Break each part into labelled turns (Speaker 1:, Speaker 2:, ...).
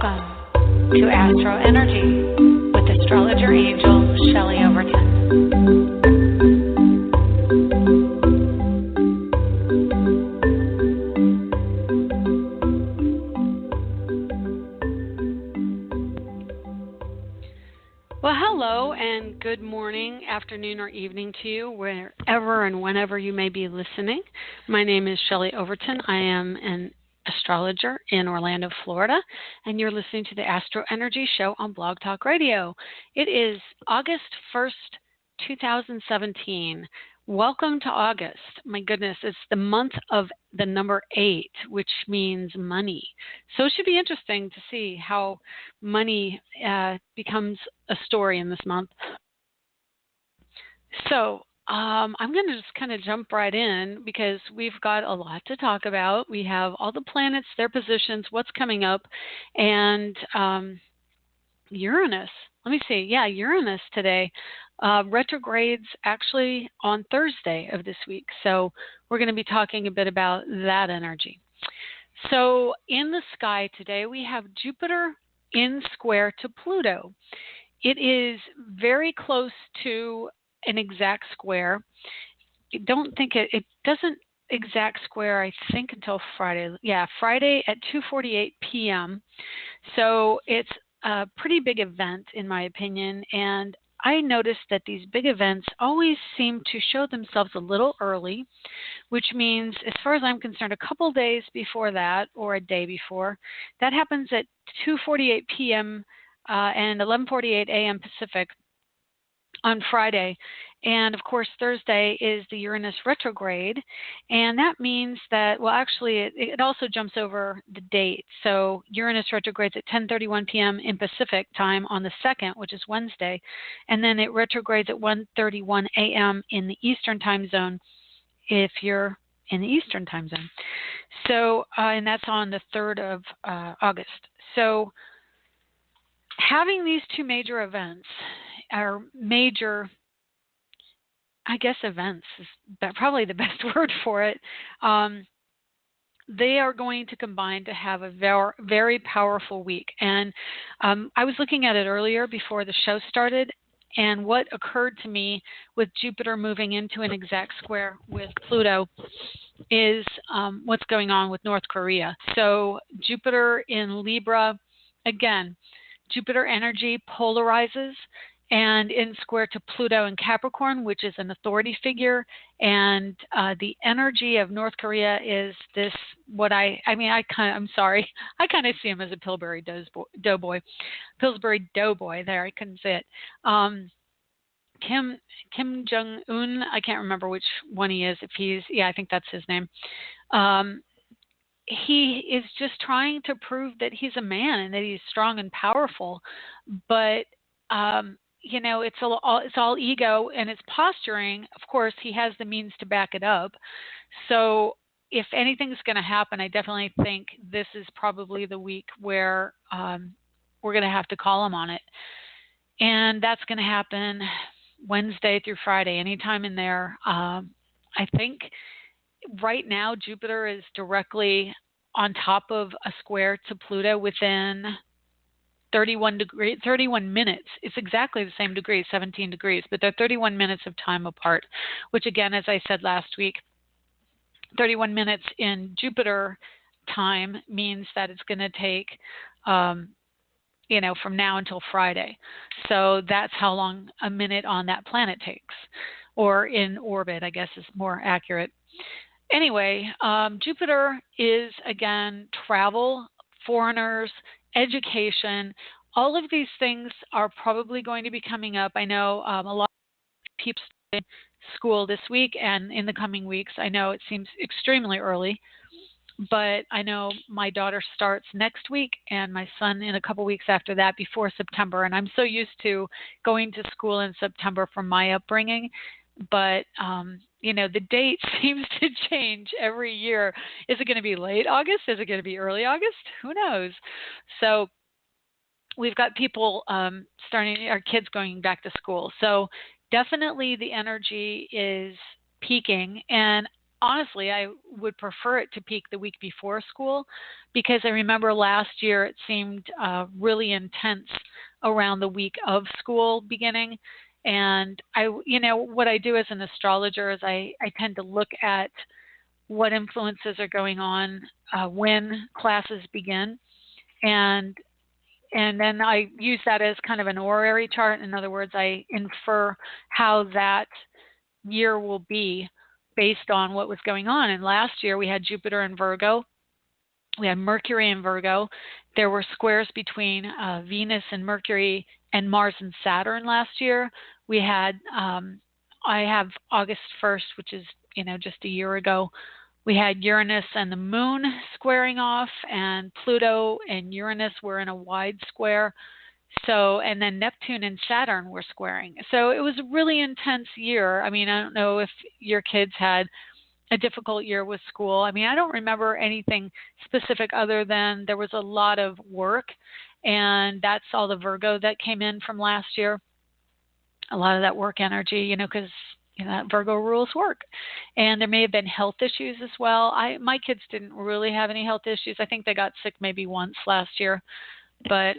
Speaker 1: Welcome to AstroEnergy with Astrologer Angel Shelley Overton. Well, hello and good morning, afternoon, or evening to you, wherever and whenever you may be listening. My name is Shelley Overton. I am an astrologer in Orlando, Florida, and you're listening to the AstroEnergy show on Blog Talk Radio. It is August 1st, 2017. Welcome to August. My goodness, it's the month of the number 8, which means money. So it should be interesting to see how money becomes a story in this month. So I'm going to just kind of jump right in because we've got a lot to talk about. We have all the planets, their positions, what's coming up, and Uranus. Let me see. Yeah, Uranus today. Retrogrades actually on Thursday of this week. So we're going to be talking a bit about that energy. So in the sky today, we have Jupiter in square to Pluto. It is very close to an exact square. I don't think it doesn't exact square, I think, until Friday. Yeah, Friday at 2:48 p.m. So it's a pretty big event, in my opinion, and I noticed that these big events always seem to show themselves a little early, which means, as far as I'm concerned, a couple days before that or a day before. That happens at 2:48 p.m. And 11:48 a.m. Pacific on Friday. And, of course, Thursday is the Uranus retrograde, and that means that, well, actually, it also jumps over the date. So Uranus retrogrades at 10:31 p.m. in Pacific time on the 2nd, which is Wednesday, and then it retrogrades at 1:31 a.m. in the Eastern time zone if you're in the Eastern time zone. So, and that's on the 3rd of August. So having these two major events, are major, I guess, events is probably the best word for it. They are going to combine to have a very, very powerful week. And I was looking at it earlier before the show started, and what occurred to me with Jupiter moving into an exact square with Pluto is what's going on with North Korea. So Jupiter in Libra, again, Jupiter energy polarizes, and in square to Pluto in Capricorn, which is an authority figure. And the energy of North Korea is this, I'm sorry, I kind of see him as a Pillsbury Doughboy. There, I couldn't say it. Kim Jong-un, I can't remember which one he is. I think that's his name. He is just trying to prove that he's a man and that he's strong and powerful, but it's all ego and it's posturing. Of course, he has the means to back it up. So if anything's going to happen, I definitely think this is probably the week where we're going to have to call him on it. And that's going to happen Wednesday through Friday, anytime in there. I think right now Jupiter is directly on top of a square to Pluto within 31 minutes. It's exactly the same degree, 17 degrees, but they're 31 minutes of time apart, which again, as I said last week, 31 minutes in Jupiter time means that it's going to take, from now until Friday. So that's how long a minute on that planet takes, or in orbit, I guess is more accurate. Anyway, Jupiter is, again, travel, foreigners, education. All of these things are probably going to be coming up. I know a lot of people in school this week and in the coming weeks. I know it seems extremely early, but I know my daughter starts next week and my son in a couple weeks after that, before September. And I'm so used to going to school in September from my upbringing. But, the date seems to change every year. Is it going to be late August? Is it going to be early August? Who knows? So we've got people our kids going back to school. So definitely the energy is peaking. And honestly, I would prefer it to peak the week before school, because I remember last year it seemed really intense around the week of school beginning. And what I do as an astrologer is I tend to look at what influences are going on when classes begin, and then I use that as kind of an horary chart. In other words, I infer how that year will be based on what was going on. And last year we had Jupiter in Virgo, we had Mercury in Virgo. There were squares between Venus and Mercury and Mars and Saturn last year. We had, I have August 1st, which is, just a year ago. We had Uranus and the Moon squaring off, and Pluto and Uranus were in a wide square. So, and then Neptune and Saturn were squaring. So it was a really intense year. I mean, I don't know if your kids had a difficult year with school. I mean, I don't remember anything specific other than there was a lot of work, and that's all the Virgo that came in from last year. A lot of that work energy, because that Virgo rules work. And there may have been health issues as well. My kids didn't really have any health issues. I think they got sick maybe once last year. But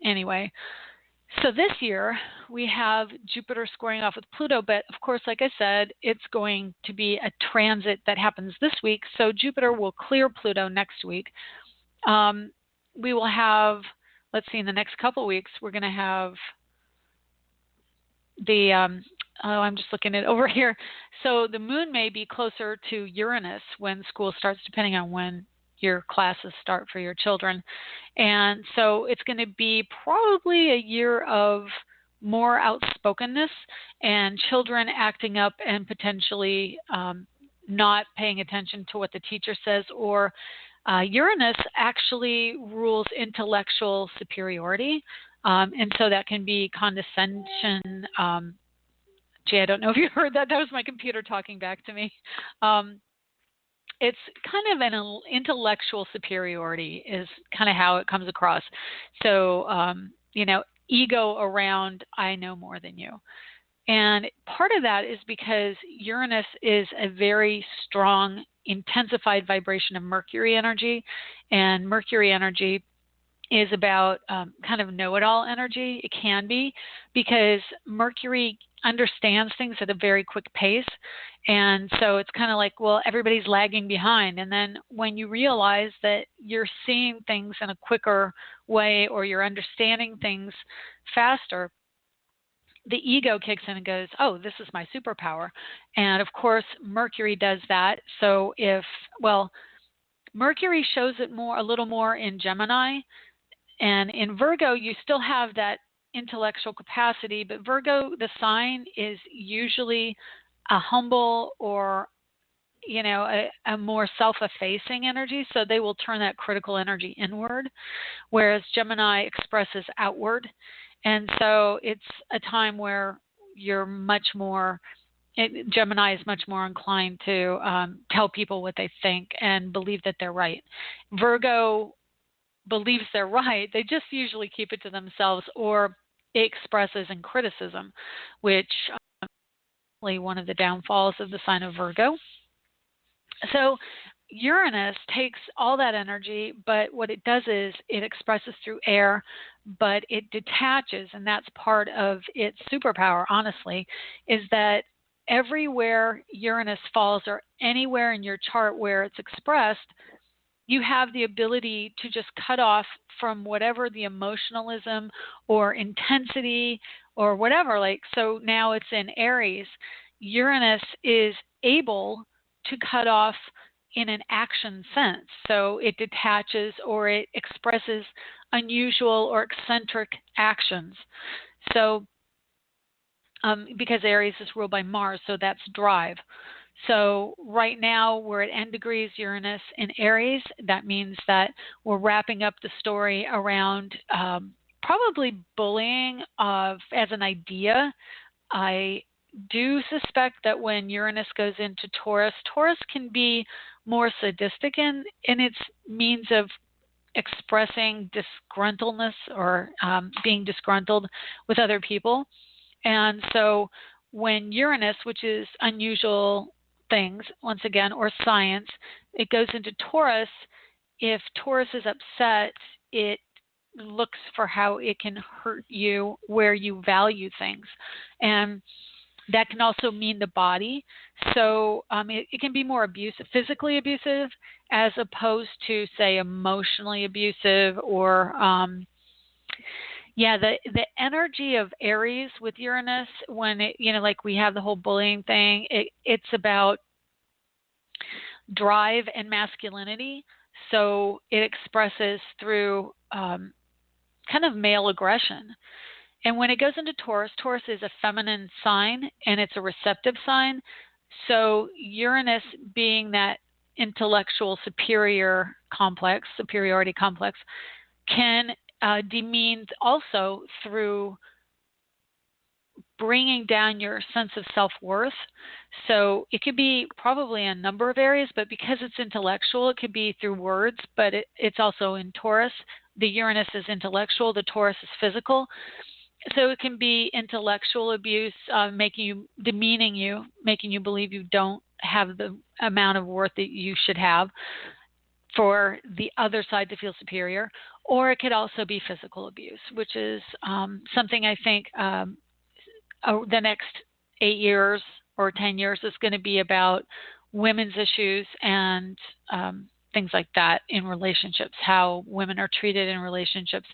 Speaker 1: anyway, so this year we have Jupiter squaring off with Pluto, but of course, like I said, it's going to be a transit that happens this week. So Jupiter will clear Pluto next week. We will have, let's see, in the next couple of weeks, we're going to have the, I'm just looking it over here. So the moon may be closer to Uranus when school starts, depending on when your classes start for your children. And so it's going to be probably a year of more outspokenness and children acting up and potentially not paying attention to what the teacher says, or Uranus actually rules intellectual superiority. And so that can be condescension. Gee, I don't know if you heard that. That was my computer talking back to me. It's kind of an intellectual superiority is kind of how it comes across. So, ego around, I know more than you. And part of that is because Uranus is a very strong, intensified vibration of Mercury energy. And Mercury energy is about kind of know-it-all energy. It can be, because Mercury understands things at a very quick pace. And so it's kind of like, well, everybody's lagging behind. And then when you realize that you're seeing things in a quicker way, or you're understanding things faster, the ego kicks in and goes, oh, this is my superpower. And of course, Mercury does that. So Mercury shows it a little more in Gemini. And in Virgo, you still have that intellectual capacity, but Virgo, the sign, is usually a humble or, a more self-effacing energy. So they will turn that critical energy inward, whereas Gemini expresses outward. And so it's a time where you're much more, Gemini is much more inclined to tell people what they think and believe that they're right. Virgo believes they're right. They just usually keep it to themselves, or it expresses in criticism, which is one of the downfalls of the sign of Virgo. So Uranus takes all that energy, but what it does is it expresses through air, but it detaches, and that's part of its superpower, honestly, is that everywhere Uranus falls, or anywhere in your chart where it's expressed, you have the ability to just cut off from whatever the emotionalism or intensity or whatever. So now it's in Aries. Uranus is able to cut off in an action sense. So it detaches, or it expresses unusual or eccentric actions. So because Aries is ruled by Mars, so that's drive. So right now we're at N degrees Uranus in Aries. That means that we're wrapping up the story around probably bullying as an idea. I do suspect that when Uranus goes into Taurus, Taurus can be more sadistic in its means of expressing disgruntledness, or being disgruntled with other people. And so when Uranus, which is unusual things, once again, or science. It goes into Taurus. If Taurus is upset, it looks for how it can hurt you where you value things. And that can also mean the body. So it can be more abusive, physically abusive, as opposed to, say, emotionally abusive or the energy of Aries with Uranus, when it, like we have the whole bullying thing, it's about drive and masculinity. So it expresses through kind of male aggression. And when it goes into Taurus, Taurus is a feminine sign and it's a receptive sign. So Uranus, being that intellectual superiority complex, can demean also through bringing down your sense of self-worth. So it could be probably a number of areas, but because it's intellectual, it could be through words, but it's also in Taurus. The Uranus is intellectual, the Taurus is physical. So it can be intellectual abuse, demeaning you, making you believe you don't have the amount of worth that you should have for the other side to feel superior. Or it could also be physical abuse, which is something I think the next 8 years or 10 years is going to be about women's issues and things like that in relationships, how women are treated in relationships,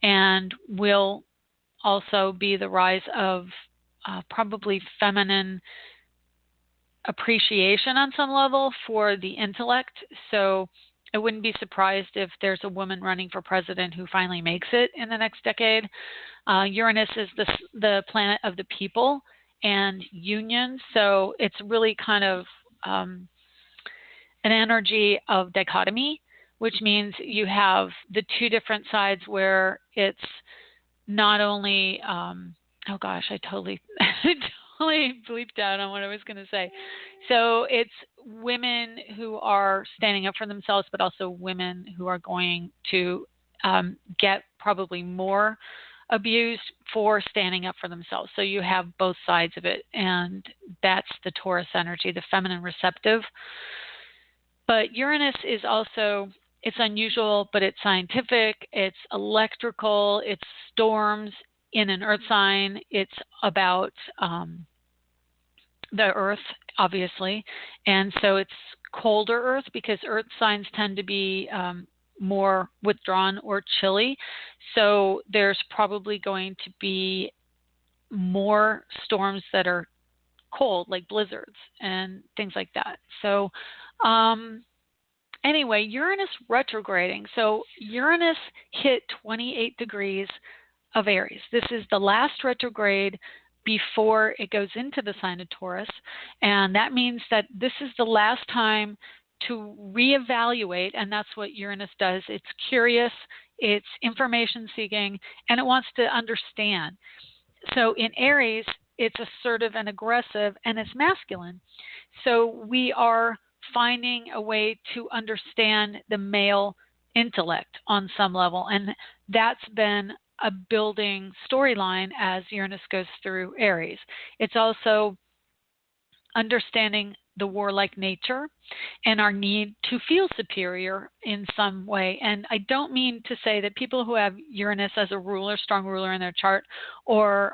Speaker 1: and will also be the rise of probably feminine appreciation on some level for the intellect. So I wouldn't be surprised if there's a woman running for president who finally makes it in the next decade. Uranus is the planet of the people and union, so it's really kind of an energy of dichotomy, which means you have the two different sides where it's not only oh gosh, I totally bleeped out on what I was going to say. So it's women who are standing up for themselves, but also women who are going to get probably more abused for standing up for themselves. So you have both sides of it, and that's the Taurus energy, the feminine receptive. But Uranus is also, it's unusual, but it's scientific, it's electrical, it's storms in an earth sign, it's about the earth, obviously, and so it's colder earth because earth signs tend to be more withdrawn or chilly, so there's probably going to be more storms that are cold, like blizzards and things like that. So anyway, Uranus retrograding. So Uranus hit 28 degrees of Aries. This is the last retrograde before it goes into the sign of Taurus. And that means that this is the last time to reevaluate, and that's what Uranus does. It's curious, it's information seeking, and it wants to understand. So in Aries, it's assertive and aggressive, and it's masculine. So we are finding a way to understand the male intellect on some level, and that's been a building storyline as Uranus goes through Aries. It's also understanding the warlike nature and our need to feel superior in some way. And I don't mean to say that people who have Uranus as a ruler, strong ruler in their chart, or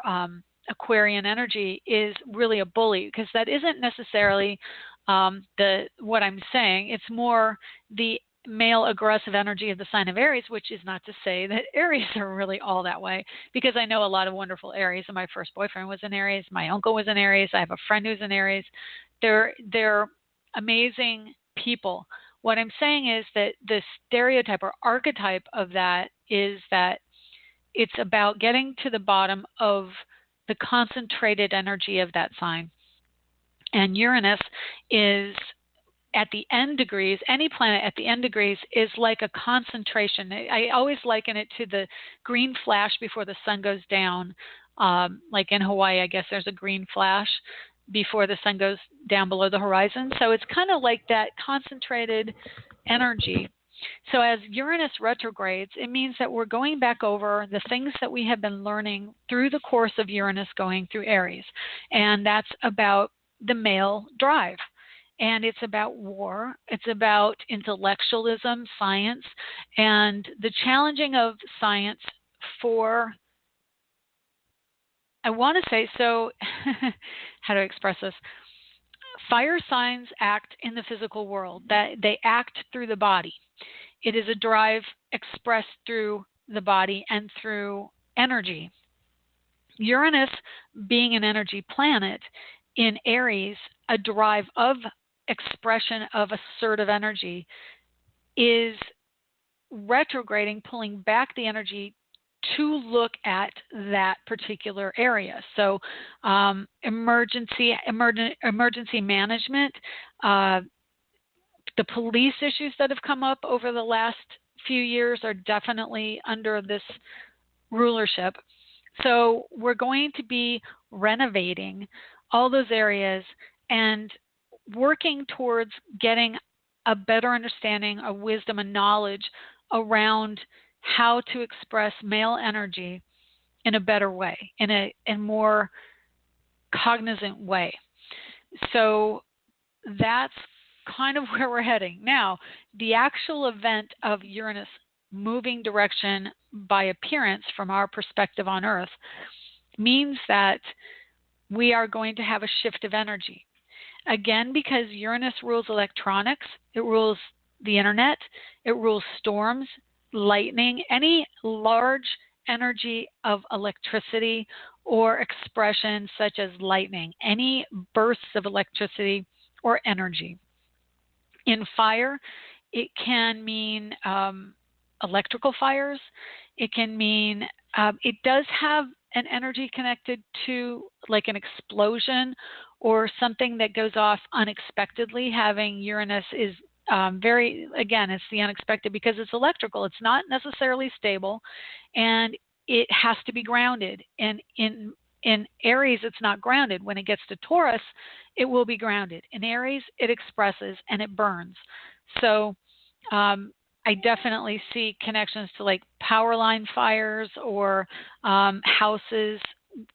Speaker 1: Aquarian energy is really a bully, because that isn't necessarily what I'm saying. It's more the male aggressive energy of the sign of Aries, which is not to say that Aries are really all that way, because I know a lot of wonderful Aries, and my first boyfriend was an Aries, my uncle was an Aries, I have a friend who's an Aries. They're amazing people. What I'm saying is that the stereotype or archetype of that is that it's about getting to the bottom of the concentrated energy of that sign. And Uranus is at the end degrees, any planet at the end degrees is like a concentration. I always liken it to the green flash before the sun goes down. Like in Hawaii, I guess there's a green flash before the sun goes down below the horizon. So it's kind of like that concentrated energy. So as Uranus retrogrades, it means that we're going back over the things that we have been learning through the course of Uranus going through Aries. And that's about the male drive. and it's about war. It's about intellectualism, science, and the challenging of science for, I want to say, so how do I express this? Fire signs act in the physical world, that they act through the body. It is a drive expressed through the body and through energy. Uranus, being an energy planet in Aries, a drive of expression of assertive energy, is retrograding, pulling back the energy to look at that particular area. So emergency management, the police issues that have come up over the last few years are definitely under this rulership. So we're going to be renovating all those areas and working towards getting a better understanding of wisdom and knowledge around how to express male energy in a better way, in a more cognizant way. So that's kind of where we're heading. Now, the actual event of Uranus moving direction by appearance from our perspective on Earth means that we are going to have a shift of energy. Again, because Uranus rules electronics, it rules the internet, it rules storms, lightning, any large energy of electricity or expression such as lightning, any bursts of electricity or energy. In fire, it can mean electrical fires. It can mean, it does have an energy connected to like an explosion or something that goes off unexpectedly. Having Uranus is again, it's the unexpected because it's electrical. It's not necessarily stable, and it has to be grounded. And in Aries, it's not grounded. When it gets to Taurus, it will be grounded. In Aries, it expresses and it burns. So I definitely see connections to like power line fires or houses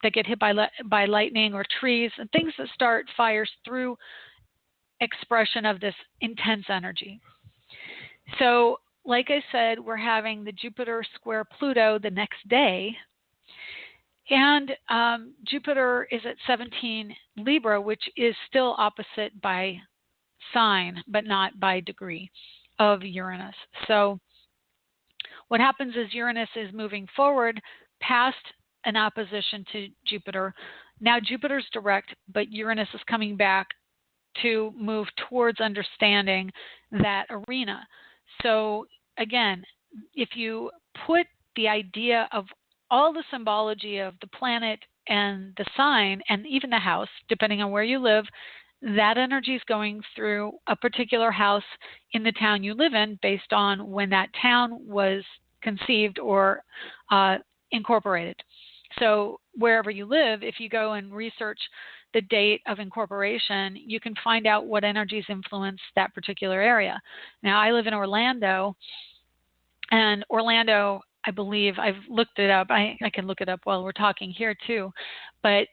Speaker 1: that get hit by lightning, or trees and things that start fires through expression of this intense energy. So, like I said, we're having the Jupiter square Pluto the next day. And Jupiter is at 17 Libra, which is still opposite by sign, but not by degree of Uranus. So what happens is Uranus is moving forward past an opposition to Jupiter. Now Jupiter's direct, but Uranus is coming back to move towards understanding that arena. So again, if you put the idea of all the symbology of the planet and the sign and even the house, depending on where you live, that energy is going through a particular house in the town you live in based on when that town was conceived or incorporated. So wherever you live, if you go and research the date of incorporation, you can find out what energies influence that particular area. Now, I live in Orlando, and Orlando, I believe, I've looked it up. I can look it up while we're talking here too, but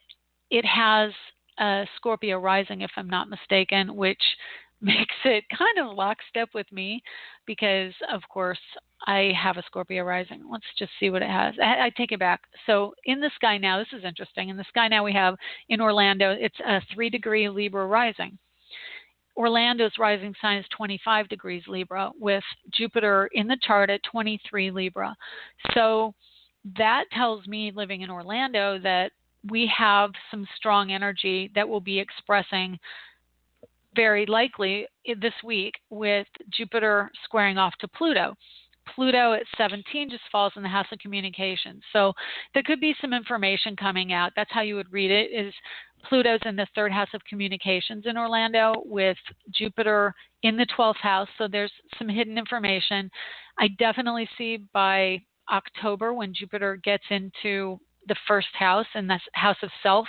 Speaker 1: it has a Scorpio rising, if I'm not mistaken, which makes it kind of lockstep with me because, of course, I have a Scorpio rising. Let's just see what it has. I take it back. So in the sky now, this is interesting. In the sky now we have in Orlando, it's a 3-degree Libra rising. Orlando's rising sign is 25 degrees Libra with Jupiter in the chart at 23 Libra. So that tells me, living in Orlando, that we have some strong energy that will be expressing very likely this week with Jupiter squaring off to Pluto. Pluto at 17 just falls in the house of communications. So there could be some information coming out. That's how you would read it, is Pluto's in the 3rd house of communications in Orlando with Jupiter in the 12th house. So there's some hidden information. I definitely see by October, when Jupiter gets into the 1st house, and that's house of self,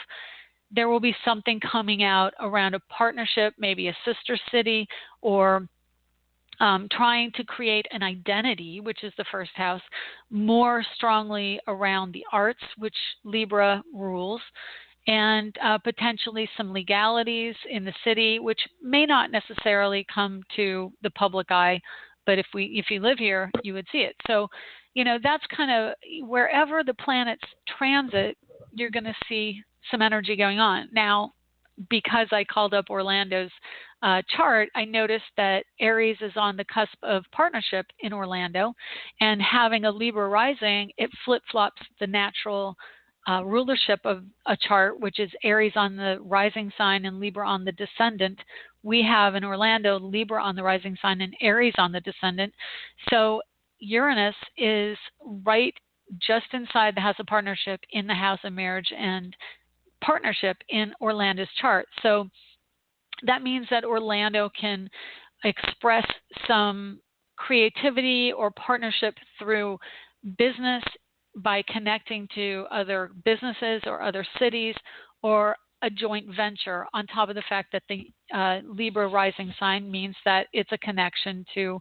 Speaker 1: there will be something coming out around a partnership, maybe a sister city, or trying to create an identity, which is the 1st house, more strongly around the arts, which Libra rules, and potentially some legalities in the city, which may not necessarily come to the public eye, but if you live here, you would see it. So, that's kind of wherever the planets transit, you're going to see some energy going on. Now, because I called up Orlando's chart, I noticed that Aries is on the cusp of partnership in Orlando, and having a Libra rising, it flip-flops the natural rulership of a chart, which is Aries on the rising sign and Libra on the descendant. We have in Orlando Libra on the rising sign and Aries on the descendant. So Uranus is right just inside the house of partnership in the house of marriage and partnership in Orlando's chart. So that means that Orlando can express some creativity or partnership through business by connecting to other businesses or other cities, or a joint venture, on top of the fact that the Libra rising sign means that it's a connection to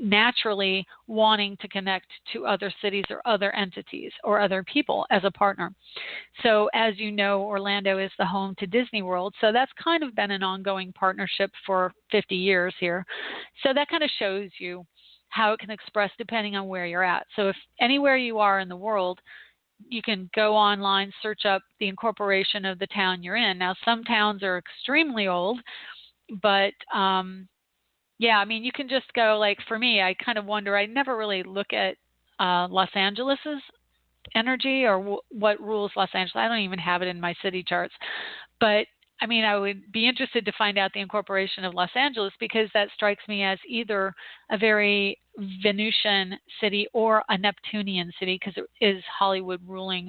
Speaker 1: naturally wanting to connect to other cities or other entities or other people as a partner. So as you know, Orlando is the home to Disney World. So that's kind of been an ongoing partnership for 50 years here. So that kind of shows you how it can express depending on where you're at. So if anywhere you are in the world, you can go online, search up the incorporation of the town you're in. Now, some towns are extremely old, but yeah, I mean, you can just go, like for me, I kind of wonder, I never really look at Los Angeles's energy or what rules Los Angeles. I don't even have it in my city charts, but I mean, I would be interested to find out the incorporation of Los Angeles, because that strikes me as either a very Venusian city or a Neptunian city, because it is Hollywood ruling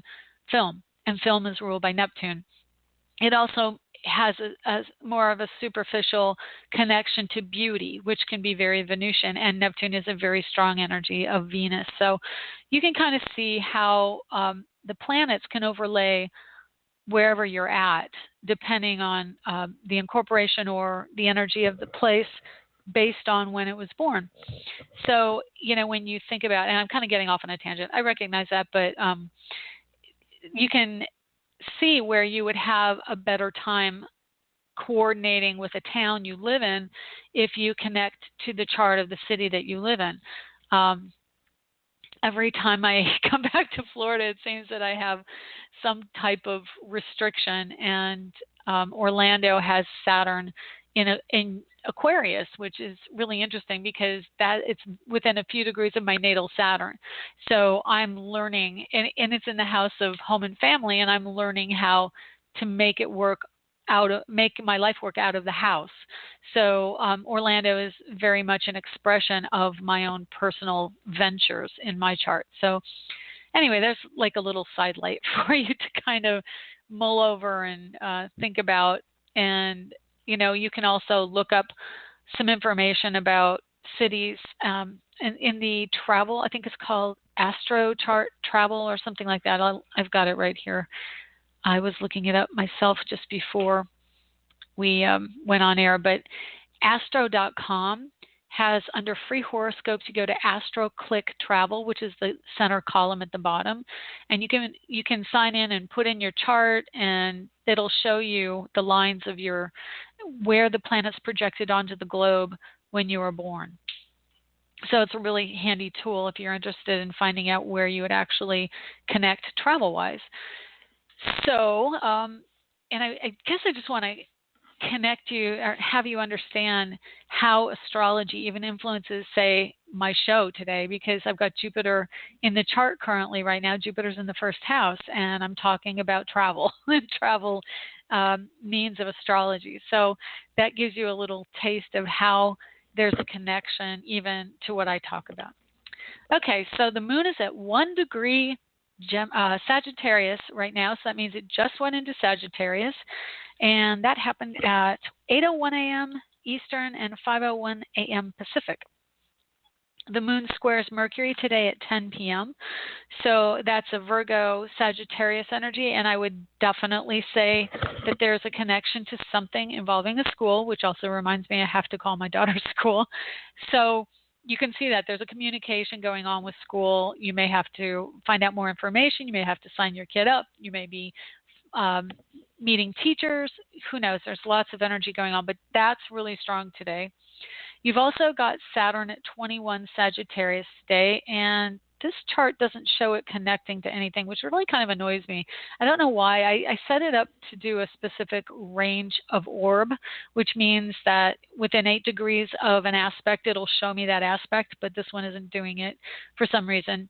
Speaker 1: film, and film is ruled by Neptune. It also has a more of a superficial connection to beauty, which can be very Venusian, and Neptune is a very strong energy of Venus. So you can kind of see how the planets can overlay wherever you're at, depending on the incorporation or the energy of the place based on when it was born. So, when you think about, and I'm kind of getting off on a tangent, I recognize that, but you can see where you would have a better time coordinating with a town you live in if you connect to the chart of the city that you live in. Every time I come back to Florida, it seems that I have some type of restriction, and Orlando has Saturn in Aquarius, which is really interesting because it's within a few degrees of my natal Saturn. So I'm learning, and it's in the house of home and family, and I'm learning how to make my life work out of the house. So Orlando is very much an expression of my own personal ventures in my chart. So anyway, there's like a little sidelight for you to kind of mull over and think about. And, you can also look up some information about cities in the travel. I think it's called Astro Chart Travel or something like that. I've got it right here. I was looking it up myself just before we went on air, but astro.com has, under free horoscopes, you go to Astro Click Travel, which is the center column at the bottom, and you can sign in and put in your chart, and it'll show you the lines of where the planets projected onto the globe when you were born. So it's a really handy tool if you're interested in finding out where you would actually connect travel-wise. So, and I guess I just want to connect you or have you understand how astrology even influences, say, my show today, because I've got Jupiter in the chart currently right now. Jupiter's in the first house, and I'm talking about travel and travel means of astrology. So that gives you a little taste of how there's a connection even to what I talk about. Okay, so the moon is at 1 degree Sagittarius right now, so that means it just went into Sagittarius, and that happened at 8:01 a.m. Eastern and 5:01 a.m. Pacific. The moon squares Mercury today at 10 p.m., so that's a Virgo Sagittarius energy, and I would definitely say that there's a connection to something involving a school, which also reminds me I have to call my daughter's school. So you can see that there's a communication going on with school. You may have to find out more information. You may have to sign your kid up. You may be meeting teachers. Who knows? There's lots of energy going on, but that's really strong today. You've also got Saturn at 21 Sagittarius today, and this chart doesn't show it connecting to anything, which really kind of annoys me. I don't know why. I set it up to do a specific range of orb, which means that within 8 degrees of an aspect, it'll show me that aspect, but this one isn't doing it for some reason.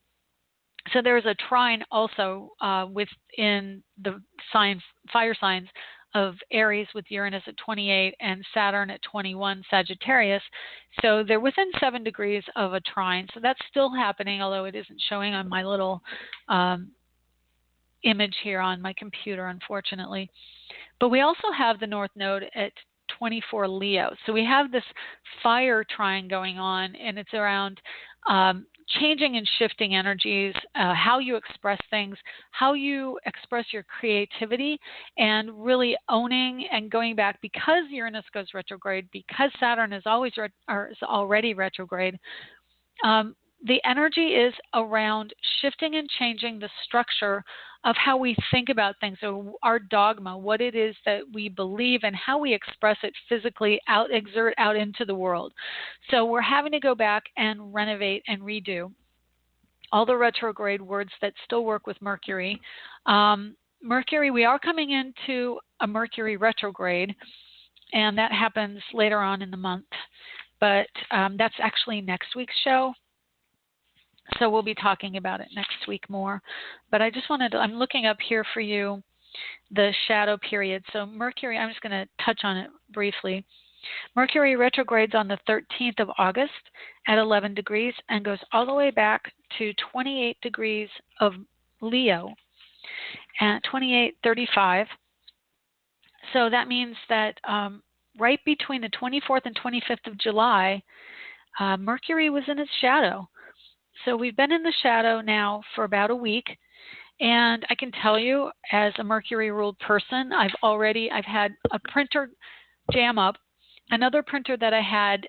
Speaker 1: So there's a trine also within the signs, fire signs of Aries with Uranus at 28 and Saturn at 21 Sagittarius. So they're within 7 degrees of a trine. So that's still happening, although it isn't showing on my little image here on my computer, unfortunately. But we also have the North Node at 24 Leo. So we have this fire trine going on, and it's around changing and shifting energies, how you express things, how you express your creativity, and really owning and going back, because Uranus goes retrograde, because Saturn is already retrograde. The energy is around shifting and changing the structure of how we think about things, so our dogma, what it is that we believe and how we express it physically, exert out into the world. So we're having to go back and renovate and redo all the retrograde words that still work with Mercury. Mercury, we are coming into a Mercury retrograde, and that happens later on in the month, but that's actually next week's show. So we'll be talking about it next week more. But I just wanted to, I'm looking up here for you the shadow period. So Mercury, I'm just going to touch on it briefly. Mercury retrogrades on the 13th of August at 11 degrees and goes all the way back to 28 degrees of Leo at 28:35. So that means that right between the 24th and 25th of July, Mercury was in its shadow. So we've been in the shadow now for about a week, and I can tell you, as a Mercury-ruled person, I've had a printer jam up, another printer that I had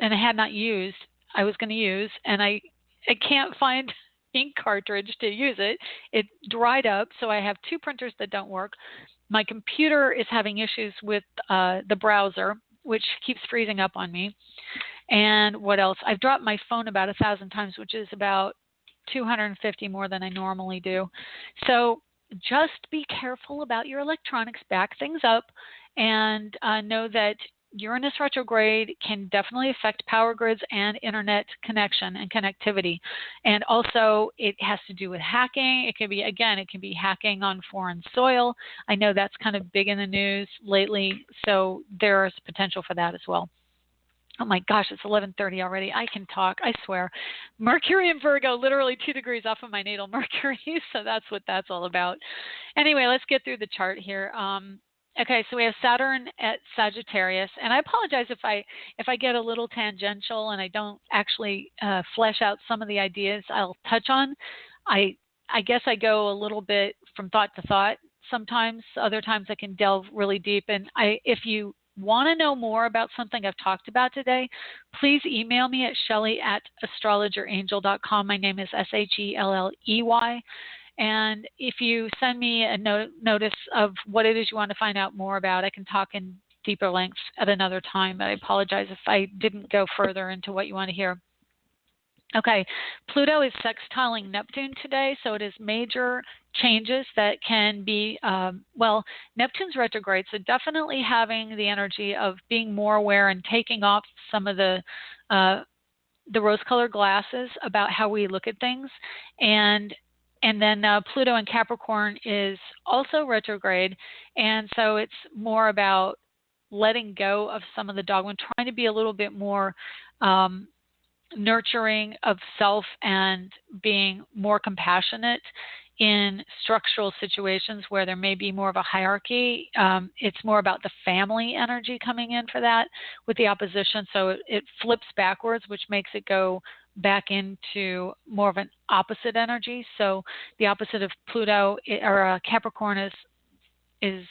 Speaker 1: and I had not used, I was going to use, and I can't find ink cartridge to use it. It dried up, so I have 2 printers that don't work. My computer is having issues with the browser, which keeps freezing up on me. And what else? I've dropped my phone about 1,000 times, which is about 250 more than I normally do. So just be careful about your electronics, back things up, and know that Uranus retrograde can definitely affect power grids and internet connection and connectivity. And also it has to do with hacking. It can be hacking on foreign soil. I know that's kind of big in the news lately, so there's potential for that as well. Oh my gosh, it's 11:30 already. I can talk, I swear. Mercury in Virgo, literally 2 degrees off of my natal Mercury, so that's what that's all about. Anyway, let's get through the chart here. Okay, so we have Saturn at Sagittarius, and I apologize if I get a little tangential and I don't actually flesh out some of the ideas I'll touch on. I guess I go a little bit from thought to thought sometimes. Other times I can delve really deep, and if you want to know more about something I've talked about today, please email me at shelley@astrologerangel.com. My name is Shelley. And if you send me a notice of what it is you want to find out more about, I can talk in deeper lengths at another time. But I apologize if I didn't go further into what you want to hear. Okay, Pluto is sextiling Neptune today, so it is major changes that can be, Neptune's retrograde, so definitely having the energy of being more aware and taking off some of the rose-colored glasses about how we look at things. And then Pluto in Capricorn is also retrograde, and so it's more about letting go of some of the dogma, trying to be a little bit more nurturing of self and being more compassionate in structural situations where there may be more of a hierarchy. It's more about the family energy coming in for that with the opposition. So it flips backwards, which makes it go back into more of an opposite energy. So the opposite of Pluto or Capricorn is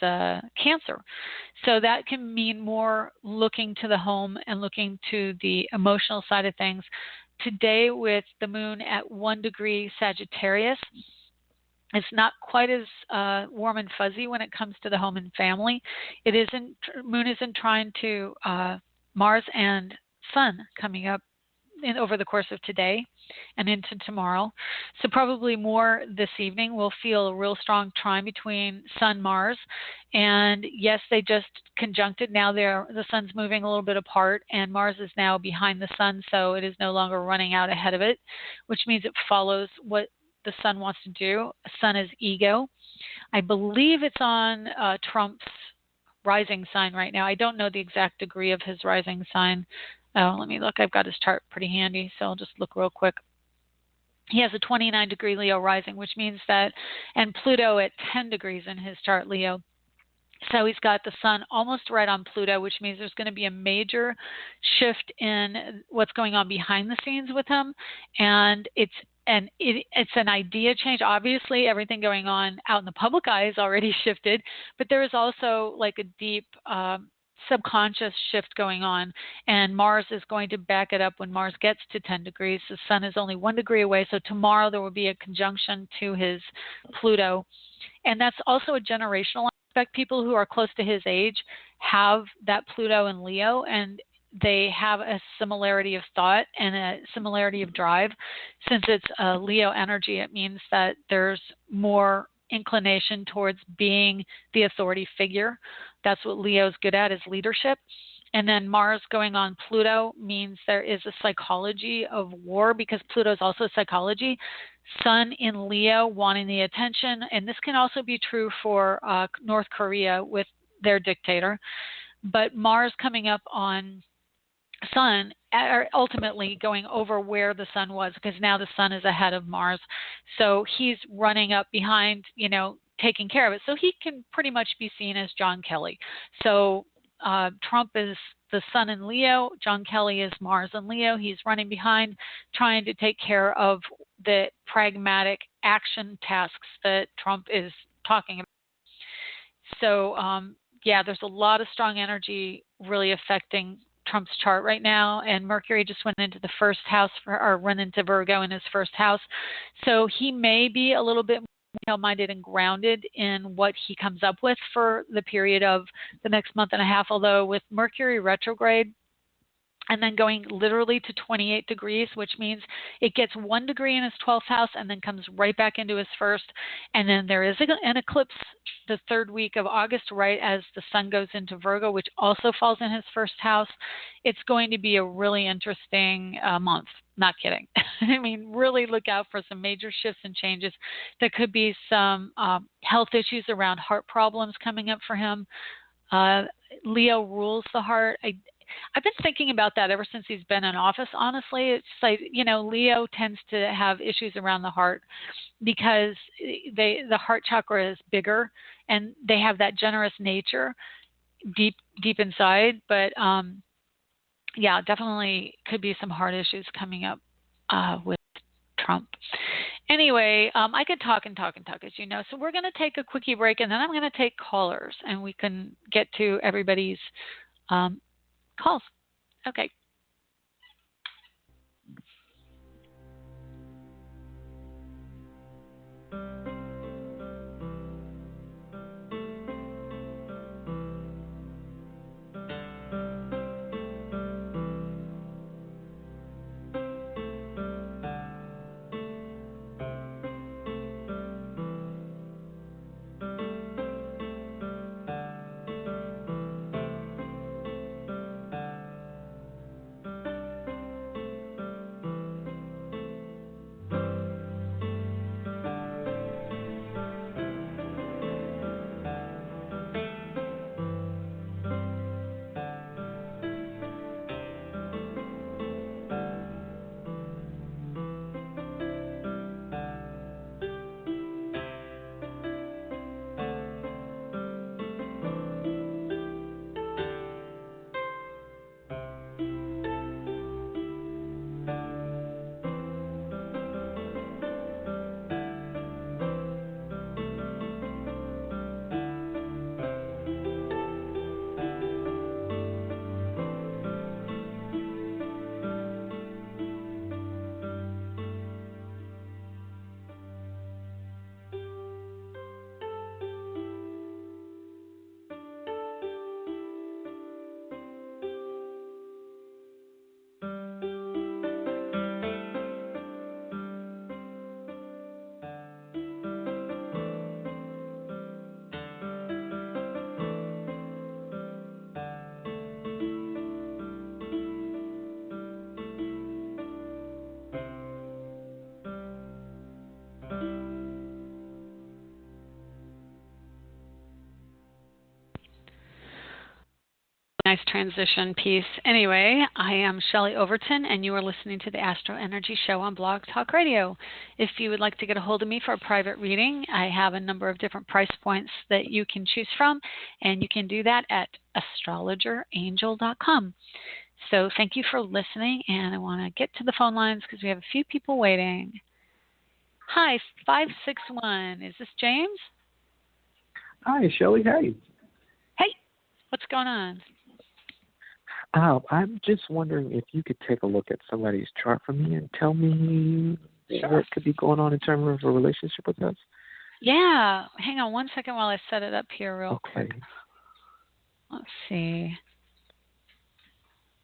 Speaker 1: Cancer. So that can mean more looking to the home and looking to the emotional side of things. Today with the moon at 1 degree Sagittarius, It's not quite as warm and fuzzy when it comes to the home and family. It isn't. Moon isn't trying to Mars and Sun coming up over the course of today and into tomorrow. So probably more this evening we'll feel a real strong trine between Sun Mars. And yes, they just conjuncted. Now the Sun's moving a little bit apart and Mars is now behind the Sun, so it is no longer running out ahead of it, which means it follows what the Sun wants to do. Sun is ego. I believe it's on Trump's rising sign right now. I don't know the exact degree of his rising sign. Oh, let me look. I've got his chart pretty handy, so I'll just look real quick. He has a 29-degree Leo rising, which means that, and Pluto at 10 degrees in his chart, Leo. So he's got the Sun almost right on Pluto, which means there's going to be a major shift in what's going on behind the scenes with him. And it's an idea change. Obviously, everything going on out in the public eye is already shifted, but there is also like a deep subconscious shift going on, and Mars is going to back it up when Mars gets to 10 degrees. The Sun is only 1 degree away, so tomorrow there will be a conjunction to his Pluto, and that's also a generational aspect. People who are close to his age have that Pluto in Leo, and they have a similarity of thought and a similarity of drive. Since it's a Leo energy, it means that there's more inclination towards being the authority figure. That's what Leo's good at, is leadership. And then Mars going on Pluto means there is a psychology of war, because Pluto is also psychology. Sun in Leo wanting the attention, and this can also be true for North Korea with their dictator. But Mars coming up on Sun are ultimately going over where the Sun was, because now the Sun is ahead of Mars. So he's running up behind, taking care of it. So he can pretty much be seen as John Kelly. So Trump is the Sun in Leo. John Kelly is Mars in Leo. He's running behind, trying to take care of the pragmatic action tasks that Trump is talking about. So, there's a lot of strong energy really affecting Trump's chart right now, and Mercury just went into the first house or went into Virgo in his first house. So he may be a little bit more minded and grounded in what he comes up with for the period of the next month and a half, although with Mercury retrograde and then going literally to 28 degrees, which means it gets 1 degree in his 12th house and then comes right back into his first. And then there is an eclipse the third week of August, right as the Sun goes into Virgo, which also falls in his first house. It's going to be a really interesting month. Not kidding. I mean, really look out for some major shifts and changes. There could be some health issues around heart problems coming up for him. Leo rules the heart. I've been thinking about that ever since he's been in office, honestly. It's like, Leo tends to have issues around the heart because the heart chakra is bigger and they have that generous nature deep inside. But definitely could be some heart issues coming up with Trump. Anyway, I could talk and talk and talk, as you know. So we're going to take a quickie break, and then I'm going to take callers, and we can get to everybody's calls. Okay. Nice transition piece. Anyway, I am Shelley Overton, and you are listening to the AstroEnergy Show on Blog Talk Radio. If you would like to get a hold of me for a private reading, I have a number of different price points that you can choose from, and you can do that at astrologerangel.com. So thank you for listening, and I want to get to the phone lines because we have a few people waiting. Hi, 561. Is this James?
Speaker 2: Hi, Shelley. Hey.
Speaker 1: Hey, what's going on?
Speaker 2: I'm just wondering if you could take a look at somebody's chart for me and tell me what could be going on in terms of a relationship with us.
Speaker 1: Yeah. Hang on one second while I set it up here real quick. Let's see.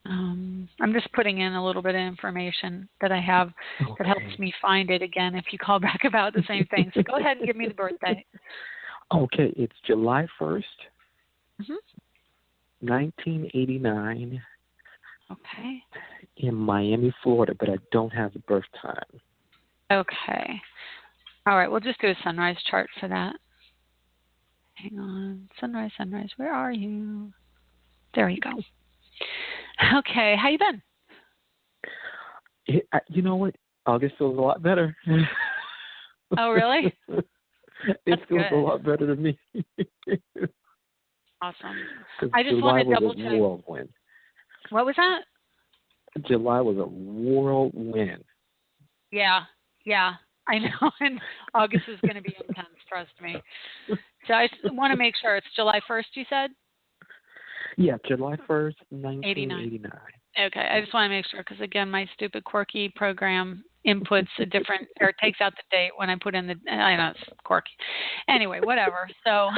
Speaker 1: I'm just putting in a little bit of information that I have that helps me find it again if you call back about the same thing. So go ahead and give me the birthday.
Speaker 2: Okay. It's July 1st. 1989.
Speaker 1: Okay.
Speaker 2: In Miami, Florida, but I don't have the birth time.
Speaker 1: Okay. All right, we'll just do a sunrise chart for that. Hang on. Sunrise, sunrise, where are you? There you go. Okay, how you been?
Speaker 2: You know what? August feels a lot better.
Speaker 1: Oh, really?
Speaker 2: It feels a lot better to me.
Speaker 1: Awesome. I just want to double check.
Speaker 2: Whirlwind.
Speaker 1: What was that?
Speaker 2: July was a whirlwind.
Speaker 1: Yeah, I know. And August is going to be intense, trust me. So I want to make sure it's July 1st, you said?
Speaker 2: Yeah, July 1st, 1989.
Speaker 1: Okay, I just want to make sure because, again, my stupid quirky program inputs a different, or takes out the date when I put in the, I know it's quirky. Anyway, whatever. So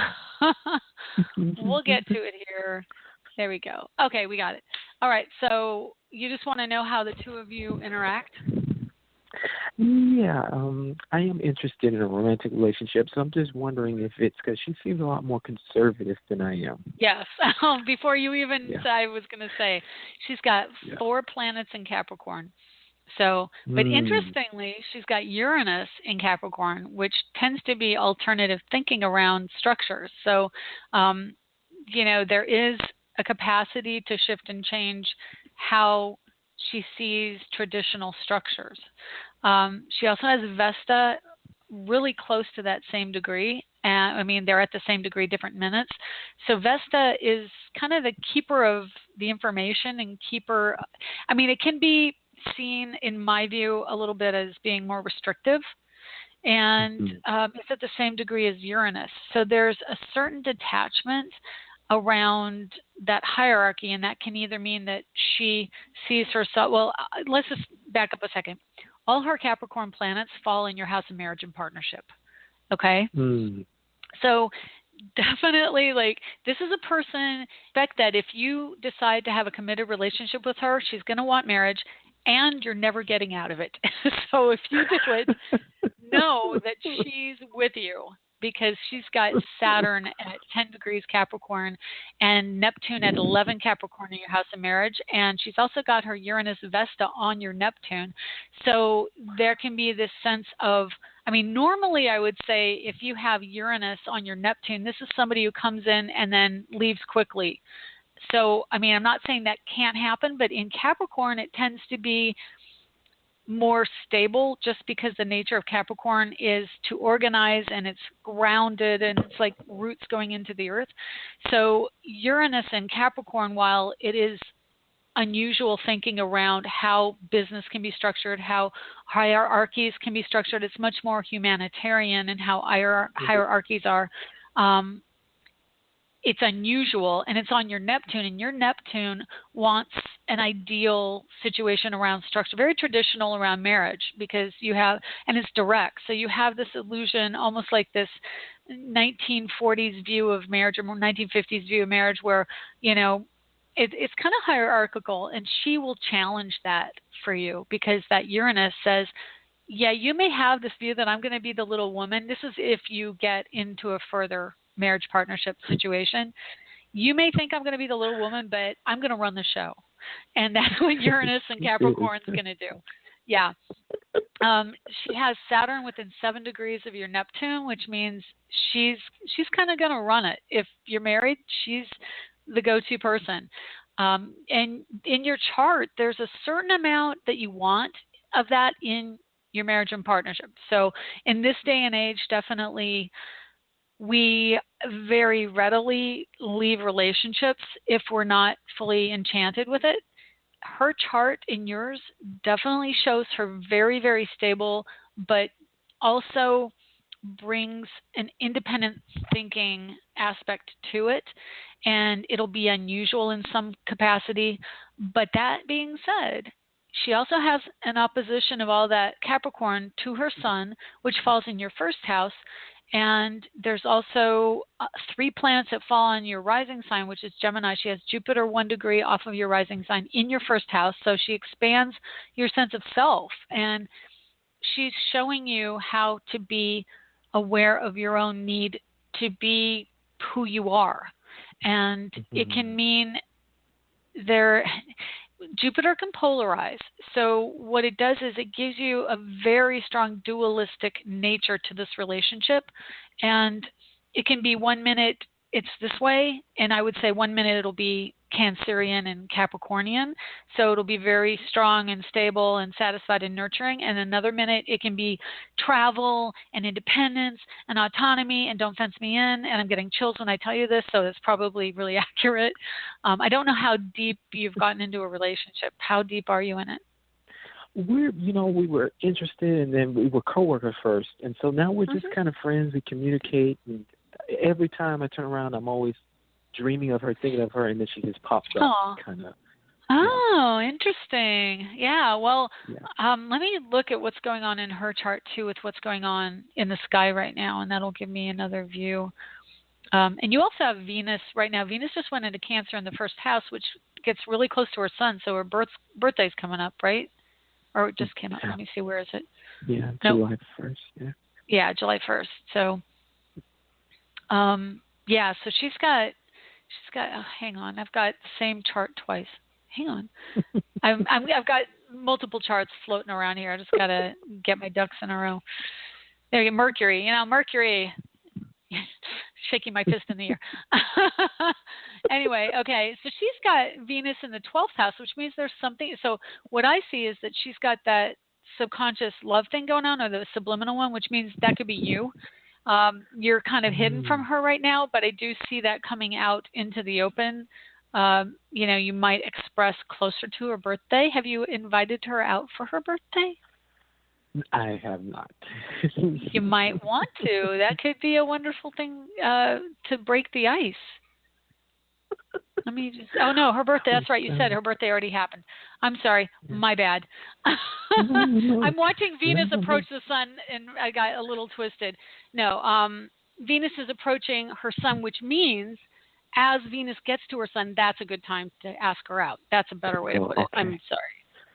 Speaker 1: we'll get to it here. There we go. Okay, we got it. All right, so you just want to know how the two of you interact?
Speaker 2: Yeah, I am interested in a romantic relationship, so I'm just wondering if it's because she seems a lot more conservative than I am.
Speaker 1: Yes. Before you even said, I was going to say, she's got 4 planets in Capricorn. So, but interestingly, she's got Uranus in Capricorn, which tends to be alternative thinking around structures. So, there is a capacity to shift and change how she sees traditional structures. She also has Vesta really close to that same degree. They're at the same degree, different minutes. So Vesta is kind of the keeper of the information and keeper. It can be seen, in my view, a little bit as being more restrictive. And it's at the same degree as Uranus. So there's a certain detachment around that hierarchy, and that can either mean that she sees herself, let's just back up a second. All her Capricorn planets fall in your house of marriage and partnership, okay? So definitely, this is a person, expect that if you decide to have a committed relationship with her, she's going to want marriage, and you're never getting out of it. So if you do it, know that she's with you, because she's got Saturn at 10 degrees Capricorn and Neptune at 11 Capricorn in your house of marriage. And she's also got her Uranus Vesta on your Neptune. So there can be this sense of, normally I would say if you have Uranus on your Neptune, this is somebody who comes in and then leaves quickly. So, I'm not saying that can't happen, but in Capricorn, it tends to be more stable, just because the nature of Capricorn is to organize, and it's grounded, and it's like roots going into the earth. So Uranus and Capricorn, while it is unusual thinking around how business can be structured, how hierarchies can be structured, it's much more humanitarian in how hierarchies are. It's unusual, and it's on your Neptune, and your Neptune wants an ideal situation around structure, very traditional around marriage, because you have, and it's direct. So you have this illusion, almost like this 1940s view of marriage or more 1950s view of marriage where, it's kind of hierarchical, and she will challenge that for you, because that Uranus says, yeah, you may have this view that I'm going to be the little woman. This is if you get into a further marriage partnership situation. You may think I'm going to be the little woman, but I'm going to run the show. And that's what Uranus and Capricorn is going to do. Yeah. She has Saturn within 7 degrees of your Neptune, which means she's kind of going to run it. If you're married, she's the go-to person. And in your chart, there's a certain amount that you want of that in your marriage and partnership. So in this day and age, definitely we very readily leave relationships if we're not fully enchanted with it. Her chart in yours definitely shows her very, very stable, but also brings an independent thinking aspect to it, and it'll be unusual in some capacity. But that being said, she also has an opposition of all that Capricorn to her sun, which falls in your first house. And there's also 3 planets that fall on your rising sign, which is Gemini. She has Jupiter 1 degree off of your rising sign in your first house. So she expands your sense of self. And she's showing you how to be aware of your own need to be who you are. And it can mean Jupiter can polarize. So what it does is it gives you a very strong dualistic nature to this relationship. And it can be 1 minute it's this way, and I would say 1 minute it'll be Cancerian and Capricornian. So it'll be very strong and stable and satisfied and nurturing. And another minute it can be travel and independence and autonomy and don't fence me in. And I'm getting chills when I tell you this, so it's probably really accurate. I don't know how deep you've gotten into a relationship. How deep are you in it?
Speaker 2: We were interested, and then we were coworkers first. And so now we're just kind of friends. We communicate, and every time I turn around, I'm always dreaming of her, thinking of her, and then she just pops up, kind of.
Speaker 1: Oh, interesting. Yeah. Well, let me look at what's going on in her chart too, with what's going on in the sky right now, and that'll give me another view. And you also have Venus right now. Venus just went into Cancer in the first house, which gets really close to her sun. So her birthday's coming up, right? Or it just came up. Let me see. Where is it?
Speaker 2: Yeah, July 1st. Yeah.
Speaker 1: Yeah, July 1st. So, so she's got. Oh, hang on. I've got the same chart twice. Hang on. I've got multiple charts floating around here. I just got to get my ducks in a row. There you go. Mercury. Mercury. Shaking my fist in the air. Anyway, okay. So she's got Venus in the 12th house, which means there's something. So what I see is that she's got that subconscious love thing going on, or the subliminal one, which means that could be you. You're kind of hidden from her right now, but I do see that coming out into the open. You might express closer to her birthday. Have you invited her out for her birthday?
Speaker 2: I have not.
Speaker 1: You might want to. That could be a wonderful thing to break the ice. Let me just. Oh no, her birthday. That's right. You said her birthday already happened. I'm sorry. My bad. I'm watching Venus approach the sun, and I got a little twisted. No, Venus is approaching her sun, which means as Venus gets to her sun, that's a good time to ask her out. That's a better way to put it. Okay. I'm sorry.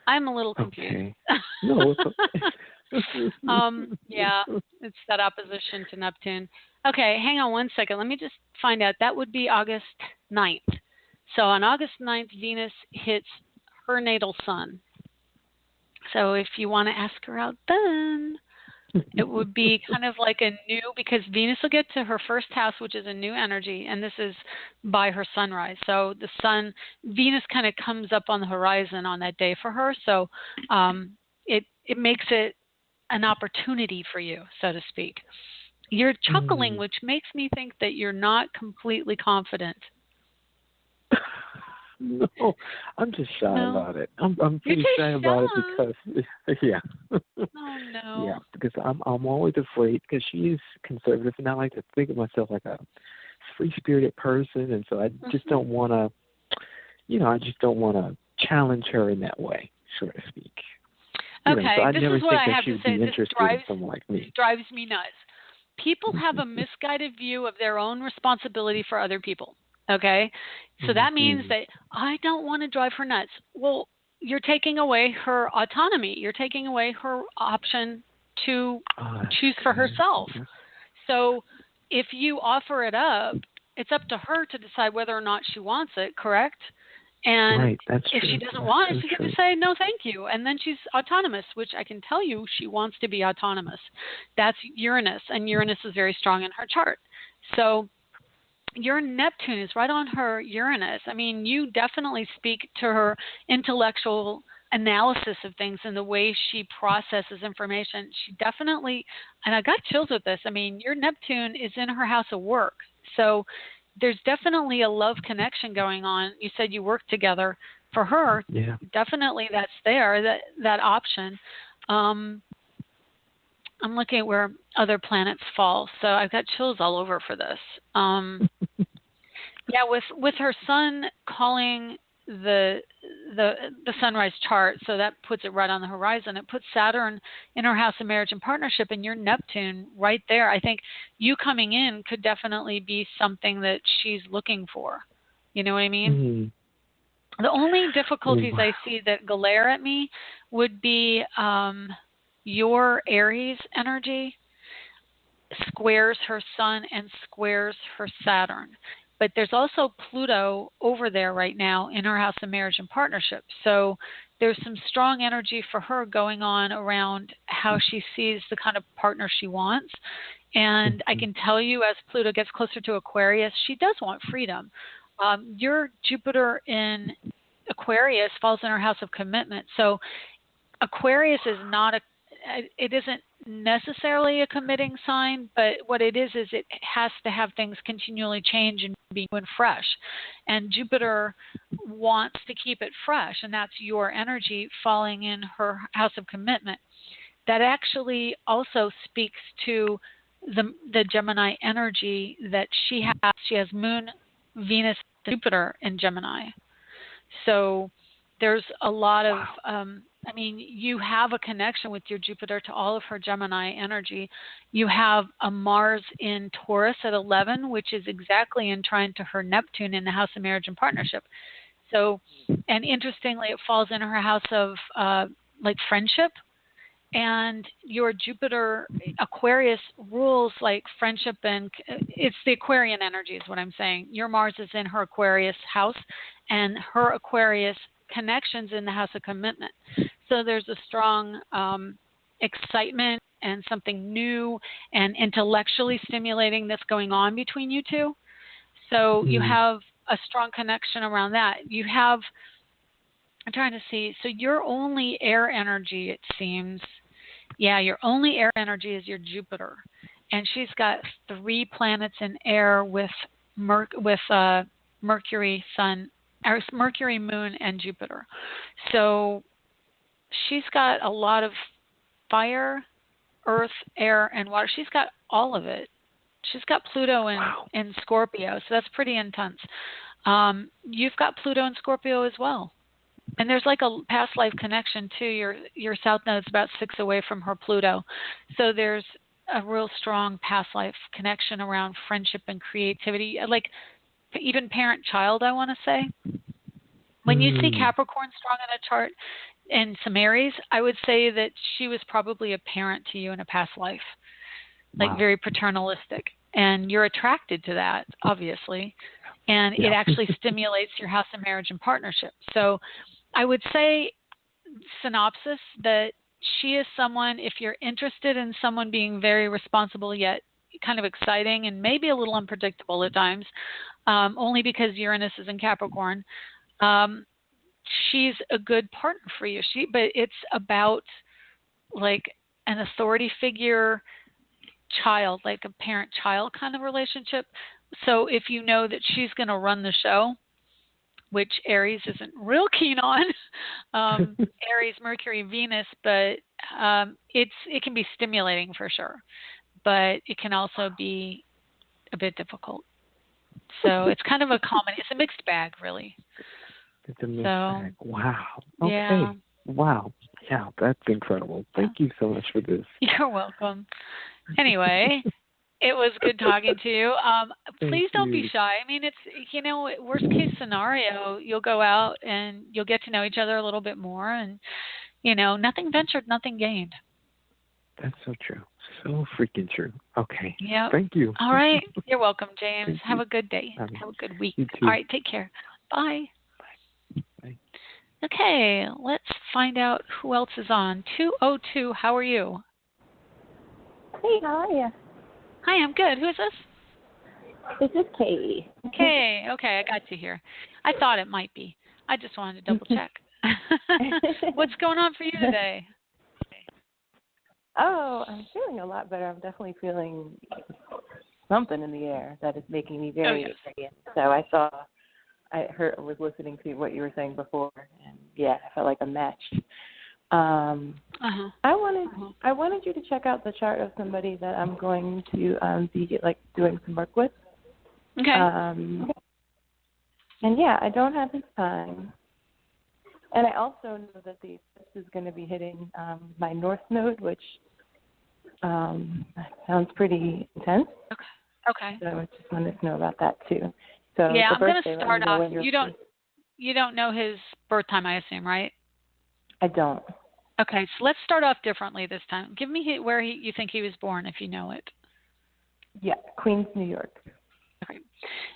Speaker 1: I'm a little confused.
Speaker 2: Okay. No, it's okay.
Speaker 1: Yeah, it's that opposition to Neptune. Okay, hang on one second. Let me just find out. That would be August 9th. So on August 9th, Venus hits her natal sun. So if you want to ask her out then, it would be kind of like a new, because Venus will get to her first house, which is a new energy, and this is by her sunrise. So the sun, Venus kind of comes up on the horizon on that day for her. So it makes it an opportunity for you, so to speak. You're chuckling, which makes me think that you're not completely confident.
Speaker 2: No, I'm just shy about it. I'm pretty shy about it because, yeah.
Speaker 1: Oh, no.
Speaker 2: Yeah, because I'm always afraid, because she is conservative, and I like to think of myself like a free-spirited person, and so I just don't want to, challenge her in that way, so to speak.
Speaker 1: Okay,
Speaker 2: so I
Speaker 1: this
Speaker 2: never
Speaker 1: is what
Speaker 2: think
Speaker 1: I
Speaker 2: that
Speaker 1: have
Speaker 2: she
Speaker 1: to
Speaker 2: would
Speaker 1: say.
Speaker 2: be
Speaker 1: This
Speaker 2: interested in someone like me.
Speaker 1: Drives me nuts. People have a misguided view of their own responsibility for other people. Okay? So that means that I don't want to drive her nuts. Well, you're taking away her autonomy. You're taking away her option to choose for herself. So if you offer it up, it's up to her to decide whether or not she wants it, correct? And
Speaker 2: right, that's
Speaker 1: if
Speaker 2: true.
Speaker 1: she doesn't want it, she can just say, no, thank you. And then she's autonomous, which I can tell you she wants to be autonomous. That's Uranus, and Uranus is very strong in her chart. So your Neptune is right on her Uranus. I mean, you definitely speak to her intellectual analysis of things and the way she processes information. She definitely, and I got chills with this. I mean, your Neptune is in her house of work. So there's definitely a love connection going on. You said you work together. For her, definitely that's there, that option. I'm looking at where other planets fall, so I've got chills all over for this. Yeah, with her sun calling the sunrise chart, so that puts it right on the horizon. It puts Saturn in her house of marriage and partnership, and your Neptune right there. I think you coming in could definitely be something that she's looking for. You know what I mean?
Speaker 2: Mm-hmm.
Speaker 1: The only difficulties I see that glare at me would be your Aries energy squares her sun and squares her Saturn. But there's also Pluto over there right now in her house of marriage and partnership. So there's some strong energy for her going on around how she sees the kind of partner she wants. And I can tell you, as Pluto gets closer to Aquarius, she does want freedom. Your Jupiter in Aquarius falls in her house of commitment. So Aquarius is not it isn't necessarily a committing sign, but what it is it has to have things continually change and be new and fresh. And Jupiter wants to keep it fresh, and that's your energy falling in her house of commitment. That actually also speaks to the Gemini energy that she has. She has Moon, Venus, Jupiter in Gemini. So there's a lot of, I mean, you have a connection with your Jupiter to all of her Gemini energy. You have a Mars in Taurus at 11, which is exactly in trine to her Neptune in the house of marriage and partnership. So, and interestingly, it falls in her house of like friendship. And your Jupiter Aquarius rules like friendship, and it's the Aquarian energy is what I'm saying. Your Mars is in her Aquarius house, and her Aquarius connections in the house of commitment. So there's a strong excitement and something new and intellectually stimulating that's going on between you two. So you have a strong connection around that. You have, I'm trying to see, so your only air energy, it seems, yeah, your only air energy is your Jupiter. And she's got 3 planets in air with Mercury, Sun, or Mercury, Moon, and Jupiter. So she's got a lot of fire, earth, air, and water. She's got all of it. She's got Pluto in Scorpio, so that's pretty intense. You've got Pluto in Scorpio as well. And there's like a past life connection too. Your south node is about 6 away from her Pluto. So there's a real strong past life connection around friendship and creativity, like even parent-child, I want to say. When you see Capricorn strong in a chart and some Aries, I would say that she was probably a parent to you in a past life, like very paternalistic. And you're attracted to that, obviously. And it actually stimulates your house of marriage and partnership. So I would say, synopsis, that she is someone, if you're interested in someone being very responsible yet kind of exciting and maybe a little unpredictable at times, only because Uranus is in Capricorn, she's a good partner for you. But it's about like an authority figure child, like a parent-child kind of relationship. So if you know that she's going to run the show, which Aries isn't real keen on, Aries, Mercury, Venus, but it can be stimulating for sure. But it can also be a bit difficult. So it's kind of a common, it's a mixed bag, really.
Speaker 2: It's a mixed bag. Wow. Okay. Yeah. Wow. Yeah, that's incredible. Thank you so much for this.
Speaker 1: You're welcome. Anyway, it was good talking to you. Please don't be shy. I mean, it's, worst case scenario, you'll go out and you'll get to know each other a little bit more, and, nothing ventured, nothing gained.
Speaker 2: That's so true. So freaking true. Okay.
Speaker 1: Yeah.
Speaker 2: Thank you.
Speaker 1: All right. You're welcome, James. Have a good day. Have a good week. All right. Take care. Bye.
Speaker 2: Bye.
Speaker 1: Okay. Let's find out who else is on. 202. How are you?
Speaker 3: Hey, how are you?
Speaker 1: Hi, I'm good. Who is this?
Speaker 3: This is Katie.
Speaker 1: Okay, I got you here. I thought it might be. I just wanted to double check. What's going on for you today?
Speaker 3: Oh, I'm feeling a lot better. I'm definitely feeling something in the air that is making me very excited. So I was listening to what you were saying before, and yeah, I felt like a match. I wanted you to check out the chart of somebody that I'm going to be like doing some work with.
Speaker 1: Okay.
Speaker 3: And yeah, I don't have his time. And I also know that the eclipse is going to be hitting my north node, which sounds pretty intense.
Speaker 1: Okay.
Speaker 3: So I just wanted to know about that too. So
Speaker 1: yeah, I'm going to start off. You don't know his birth time, I assume, right?
Speaker 3: I don't.
Speaker 1: Okay, so let's start off differently this time. Give me where you think he was born, if you know it.
Speaker 3: Yeah, Queens, New York.
Speaker 1: Okay.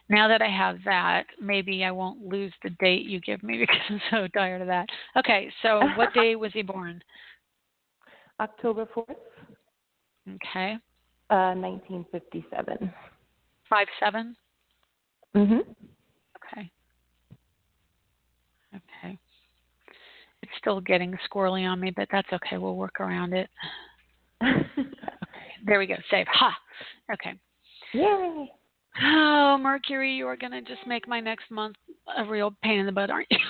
Speaker 1: Now that I have that, maybe I won't lose the date you give me because I'm so tired of that. Okay, so what day was he born?
Speaker 3: October 4th.
Speaker 1: Okay.
Speaker 3: 1957.
Speaker 1: 5/7?
Speaker 3: Mhm.
Speaker 1: Okay. It's still getting squirrely on me, but that's okay. We'll work around it. Okay. There we go. Save. Ha! Okay.
Speaker 3: Yay!
Speaker 1: Oh, Mercury, you are going to just make my next month a real pain in the butt, aren't you?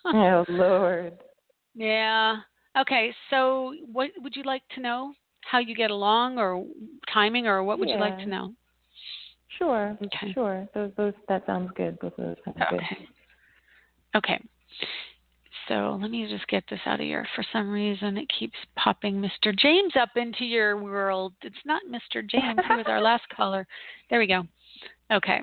Speaker 3: Oh, Lord.
Speaker 1: Yeah. Okay, so what would you like to know? How you get along or timing, or what would you like to know?
Speaker 3: Sure.
Speaker 1: Okay.
Speaker 3: Sure. Those that sounds good. Both of those sound good.
Speaker 1: Okay. So let me just get this out of here. For some reason, it keeps popping Mr. James up into your world. It's not Mr. James. He was our last caller. There we go. Okay.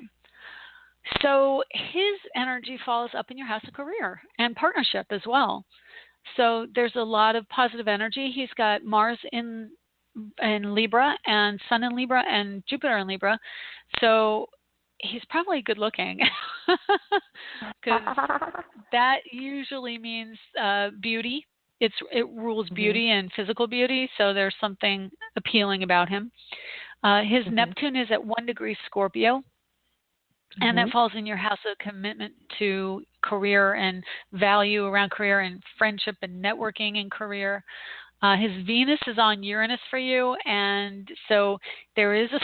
Speaker 1: So his energy falls up in your house of career and partnership as well. So there's a lot of positive energy. He's got Mars in Libra and Sun in Libra and Jupiter in Libra. So he's probably good looking because that usually means beauty. It rules beauty and physical beauty. So there's something appealing about him. His Neptune is at 1 degree Scorpio. And that falls in your house of commitment to career and value around career and friendship and networking in career. His Venus is on Uranus for you, and so there's a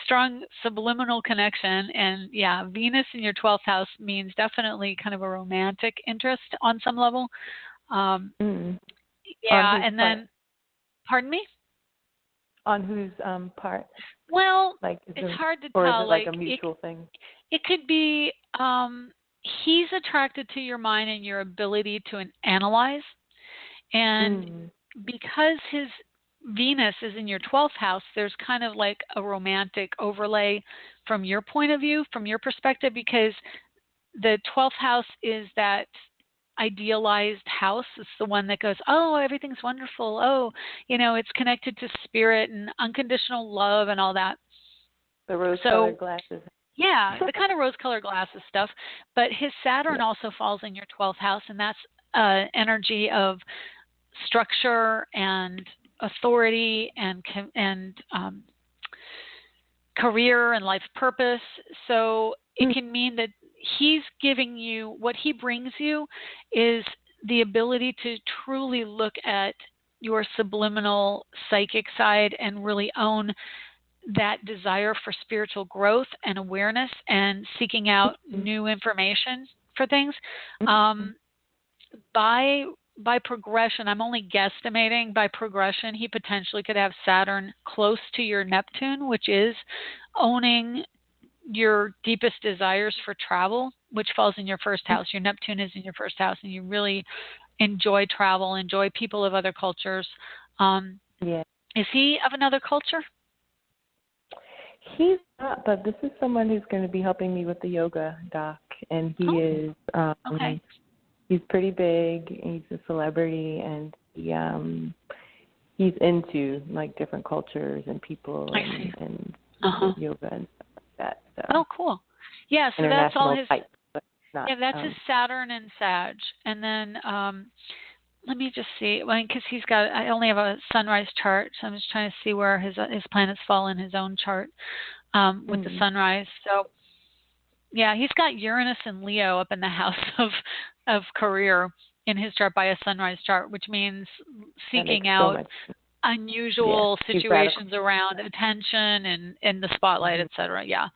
Speaker 1: strong subliminal connection. And yeah, Venus in your 12th house means definitely kind of a romantic interest on some level. Yeah, and then, pardon me?
Speaker 3: On whose part?
Speaker 1: Well, it's hard to tell.
Speaker 3: Or is it like a mutual thing?
Speaker 1: It could be he's attracted to your mind and your ability to analyze. And because his Venus is in your 12th house, there's kind of like a romantic overlay from your point of view, from your perspective, because the 12th house is that idealized house. It's the one that goes, oh, everything's wonderful. Oh, it's connected to spirit and unconditional love and all that.
Speaker 3: The rose-colored glasses.
Speaker 1: Yeah, the kind of rose-colored glasses stuff. But his Saturn also falls in your 12th house, and that's energy of structure and authority and career and life purpose. So it can mean that he's giving you, what he brings you is the ability to truly look at your subliminal psychic side and really own that desire for spiritual growth and awareness and seeking out new information for things. By progression, I'm only guesstimating, by progression, he potentially could have Saturn close to your Neptune, which is owning your deepest desires for travel, which falls in your first house. Your Neptune is in your first house, and you really enjoy travel, enjoy people of other cultures. Is he of another culture?
Speaker 3: He's not, but this is someone who's going to be helping me with the yoga doc, and he is he's pretty big. He's a celebrity, and he's into like different cultures and people and yoga and stuff like that. So.
Speaker 1: Oh, cool. Yeah, so that's all his.
Speaker 3: Type, not,
Speaker 1: that's his Saturn and Sag, and then let me just see, because I only have a sunrise chart, so I'm just trying to see where his planets fall in his own chart. with the sunrise. So, yeah, he's got Uranus and Leo up in the house of career in his chart by a sunrise chart, which means seeking out unusual situations around attention and the spotlight, etc. Yeah.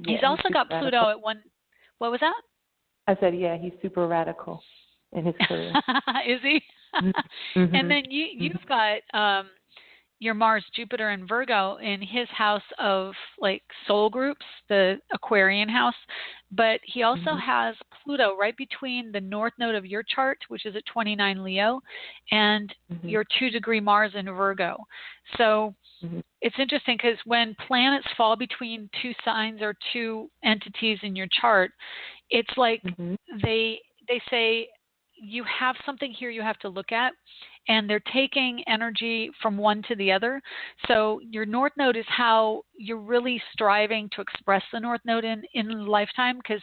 Speaker 1: He's also got Pluto at one. What was that?
Speaker 3: I said, yeah, he's super radical in his career.
Speaker 1: Is he? And then you've got your Mars, Jupiter, and Virgo in his house of like soul groups, the Aquarian house. But he also has Pluto right between the north node of your chart, which is at 29 Leo, and your 2-degree Mars in Virgo. So it's interesting because when planets fall between two signs or two entities in your chart, it's like they say you have something here you have to look at, and they're taking energy from one to the other. So your North Node is how you're really striving to express the North Node in lifetime, because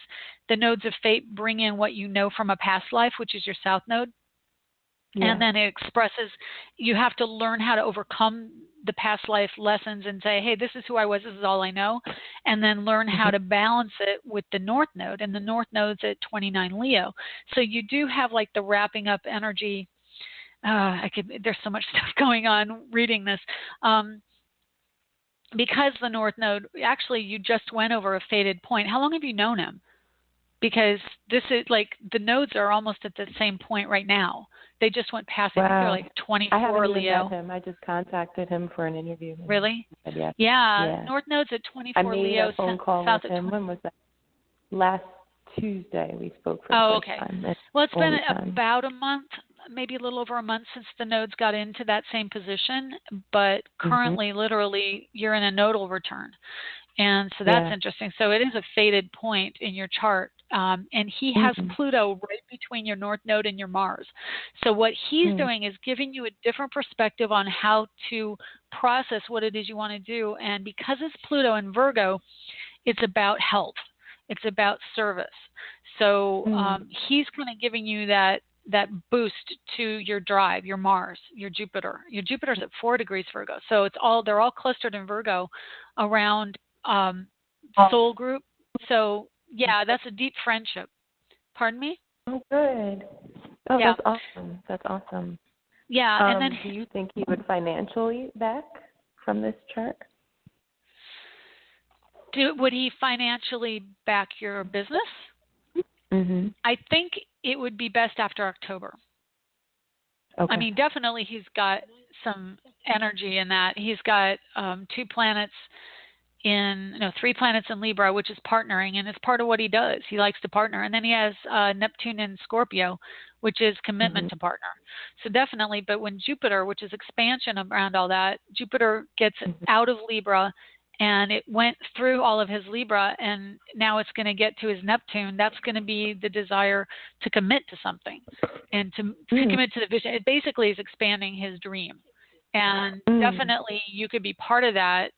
Speaker 1: the nodes of fate bring in what you know from a past life, which is your South Node. Yeah. And then it expresses, you have to learn how to overcome the past life lessons and say, hey, this is who I was, this is all I know. And then learn how to balance it with the North Node. And the North Node's at 29 Leo. So you do have like the wrapping up energy. There's so much stuff going on reading this. Because the North Node, actually, you just went over a fated point. How long have you known him? Because this is like the nodes are almost at the same point right now. They just went past. I think they're like 24
Speaker 3: I haven't
Speaker 1: Leo.
Speaker 3: Even met him. I just contacted him for an interview.
Speaker 1: Really?
Speaker 3: Yeah.
Speaker 1: North Node's at 24 Leo.
Speaker 3: I made a phone call with him. When was that? Last Tuesday we spoke for the first time.
Speaker 1: Well, it's been about a month, maybe a little over a month since the nodes got into that same position. But currently, literally, you're in a nodal return. And so that's interesting. So it is a fated point in your chart. And he has Pluto right between your North Node and your Mars. So what he's doing is giving you a different perspective on how to process what it is you want to do. And because it's Pluto in Virgo, it's about health. It's about service. So he's kind of giving you that boost to your drive, your Mars, your Jupiter. Your Jupiter's at 4 degrees Virgo. So they're all clustered in Virgo around soul group. So yeah, that's a deep friendship. Pardon me?
Speaker 3: Oh, good. Oh, yeah. That's awesome.
Speaker 1: Yeah, and then
Speaker 3: do you think he would financially back from this chart?
Speaker 1: Would he financially back your business? I think it would be best after October. Okay. I mean, definitely he's got some energy in that. He's got 3 planets in Libra, which is partnering, and it's part of what he does. He likes to partner. And then he has Neptune in Scorpio, which is commitment to partner. So definitely, but when Jupiter, which is expansion around all that, Jupiter gets out of Libra, and it went through all of his Libra, and now it's going to get to his Neptune. That's going to be the desire to commit to something and to commit to the vision. It basically is expanding his dream. And definitely you could be part of that.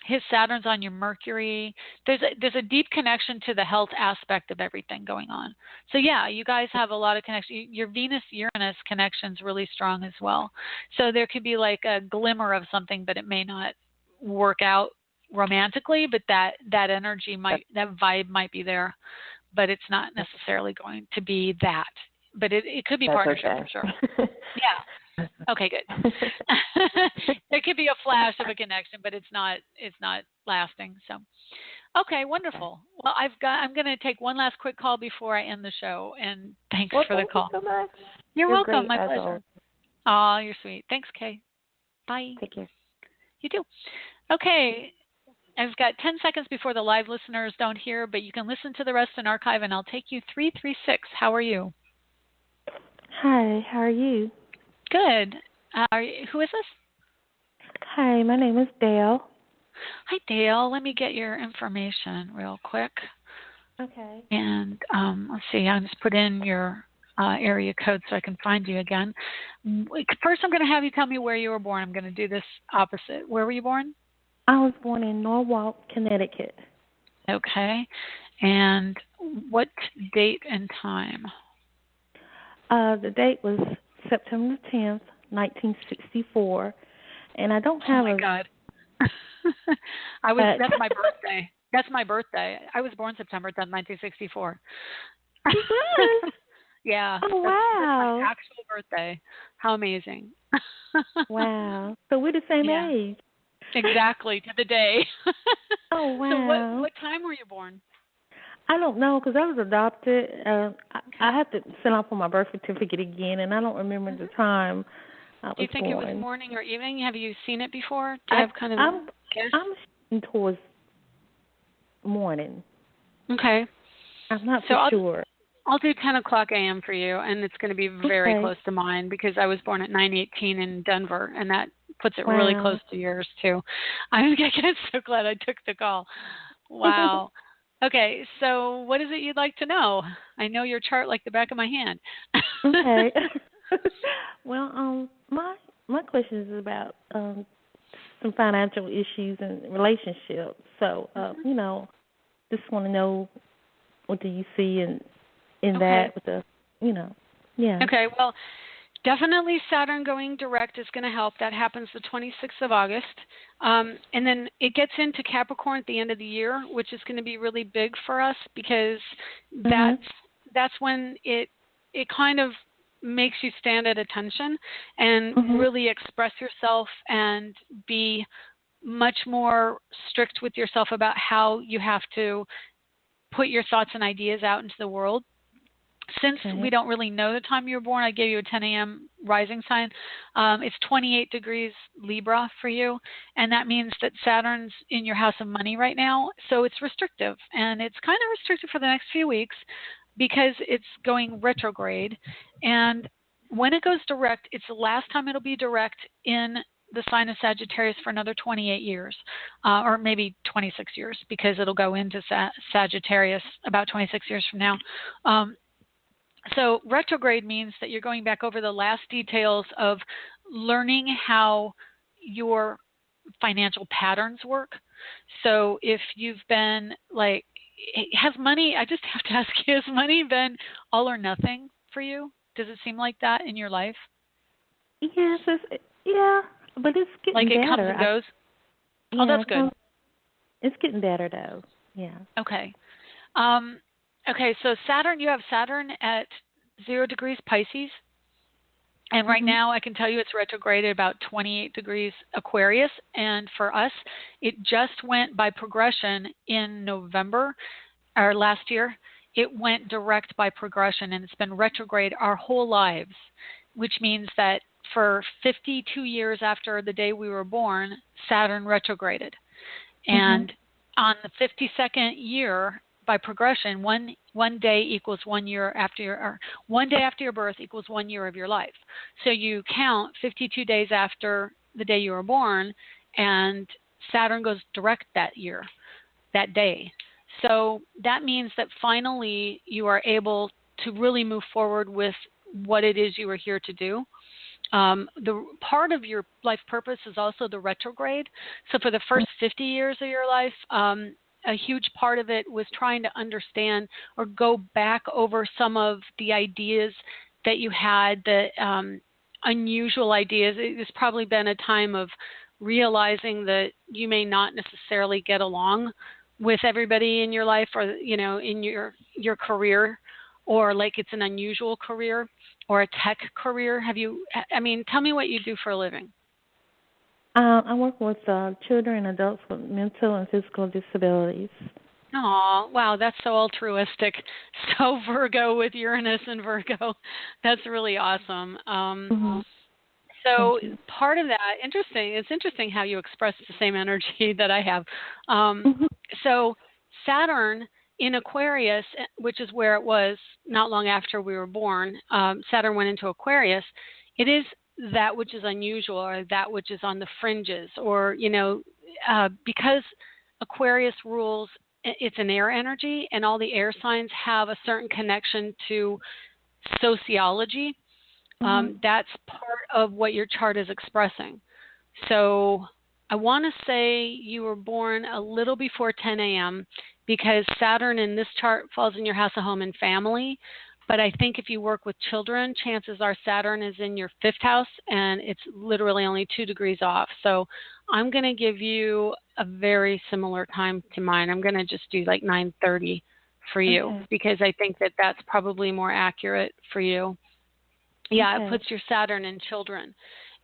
Speaker 1: His Saturn's on your Mercury. There's a deep connection to the health aspect of everything going on. So yeah, you guys have a lot of connection. Your Venus-Uranus connection's really strong as well. So there could be like a glimmer of something, but it may not work out romantically, but that energy that vibe might be there, but it's not necessarily going to be that. But it could be partnership for sure. Yeah. Okay, good. There could be a flash of a connection, but it's not lasting. So, okay, wonderful. Well, I'm going to take one last quick call before I end the show, and thanks for the call.
Speaker 3: Thank you so much.
Speaker 1: You're welcome. My pleasure. Oh, you're sweet. Thanks, Kay. Bye.
Speaker 3: Take care.
Speaker 1: You too. Okay. I've got 10 seconds before the live listeners don't hear, but you can listen to the rest in archive, and I'll take you 336. How are you?
Speaker 4: Hi, how are you?
Speaker 1: Good. Who is this?
Speaker 4: Hi, my name is Dale.
Speaker 1: Hi, Dale. Let me get your information real quick.
Speaker 4: Okay.
Speaker 1: And let's see. I'll just put in your area code so I can find you again. First, I'm going to have you tell me where you were born. I'm going to do this opposite. Where were you born?
Speaker 4: I was born in Norwalk, Connecticut.
Speaker 1: Okay. And what date and time?
Speaker 4: The date was September 10th, 1964, and I don't have
Speaker 1: That's my birthday. That's my birthday. I was born September 10th, 1964. Yeah.
Speaker 4: Oh,
Speaker 1: That's my
Speaker 4: wow.
Speaker 1: actual birthday. How amazing.
Speaker 4: Wow. So we're the same
Speaker 1: Yeah.
Speaker 4: age.
Speaker 1: Exactly, to the day.
Speaker 4: Oh,
Speaker 1: So
Speaker 4: wow.
Speaker 1: what time were you born?
Speaker 4: I don't know because I was adopted.
Speaker 1: Okay.
Speaker 4: I have to send off on my birth certificate again, and I don't remember the time I
Speaker 1: Do
Speaker 4: was
Speaker 1: you think it was
Speaker 4: born.
Speaker 1: morning or evening? Have you seen it before? Do you have kind of a guess?
Speaker 4: I'm shooting towards morning.
Speaker 1: Okay.
Speaker 4: I'm not
Speaker 1: So
Speaker 4: for sure.
Speaker 1: I'll do 10 o'clock a.m. for you, and it's going to be very
Speaker 4: Okay.
Speaker 1: close to mine because I was born at 9:18 in Denver, and that puts it really close
Speaker 4: Wow.
Speaker 1: to yours too. I'm so glad I took the call. Wow. Okay, so what is it you'd like to know? I know your chart like the back of my hand.
Speaker 4: Okay. Well, my question is about some financial issues and relationships. So, just want to know what do you see in
Speaker 1: Okay.
Speaker 4: that with the, yeah.
Speaker 1: Okay, well, definitely Saturn going direct is going to help. That happens the 26th of August. And then it gets into Capricorn at the end of the year, which is going to be really big for us because that's when it kind of makes you stand at attention and really express yourself and be much more strict with yourself about how you have to put your thoughts and ideas out into the world. Since we don't really know the time you were born, I gave you a 10 a.m. rising sign. It's 28 degrees Libra for you, and that means that Saturn's in your house of money right now, so it's restrictive, and it's kind of restrictive for the next few weeks because it's going retrograde, and when it goes direct, it's the last time it'll be direct in the sign of Sagittarius for another 28 years, or maybe 26 years, because it'll go into Sagittarius about 26 years from now. So retrograde means that you're going back over the last details of learning how your financial patterns work. So if you've been like, has money, I just have to ask you, has money been all or nothing for you? Does it seem like that in your life?
Speaker 4: Yes, yeah, but it's getting
Speaker 1: like it
Speaker 4: better.
Speaker 1: comes and goes?
Speaker 4: Yeah,
Speaker 1: Oh, that's good.
Speaker 4: It's getting better, though. Yeah.
Speaker 1: Okay. Okay, so Saturn, you have Saturn at 0 degrees Pisces. And right now, I can tell you it's retrograde at about 28 degrees Aquarius. And for us, it just went by progression in November, or last year. It went direct by progression, and it's been retrograde our whole lives, which means that for 52 years after the day we were born, Saturn retrograded. And on the 52nd year, by progression, one day equals 1 year after or 1 day after your birth equals 1 year of your life. So you count 52 days after the day you were born, and Saturn goes direct that year, that day. So that means that finally you are able to really move forward with what it is you were here to do. The part of your life purpose is also the retrograde. So for the first 50 years of your life, a huge part of it was trying to understand or go back over some of the ideas that you had, the unusual ideas. It's probably been a time of realizing that you may not necessarily get along with everybody in your life, or in your career, or like it's an unusual career or a tech career. Tell me what you do for a living.
Speaker 4: I work with children and adults with mental and physical disabilities.
Speaker 1: Oh, wow, that's so altruistic. So Virgo with Uranus and Virgo. That's really awesome. So part of that, interesting. It's interesting how you express the same energy that I have. So Saturn in Aquarius, which is where it was not long after we were born, Saturn went into Aquarius. It is that which is unusual, or that which is on the fringes, or, because Aquarius rules, it's an air energy, and all the air signs have a certain connection to sociology. That's part of what your chart is expressing. So I want to say you were born a little before 10 a.m. because Saturn in this chart falls in your house of home and family. But I think if you work with children, chances are Saturn is in your 5th house, and it's literally only 2 degrees off. So I'm going to give you a very similar time to mine. I'm going to just do like 9:30 for you, because I think that that's probably more accurate for you. Yeah, it puts your Saturn in children.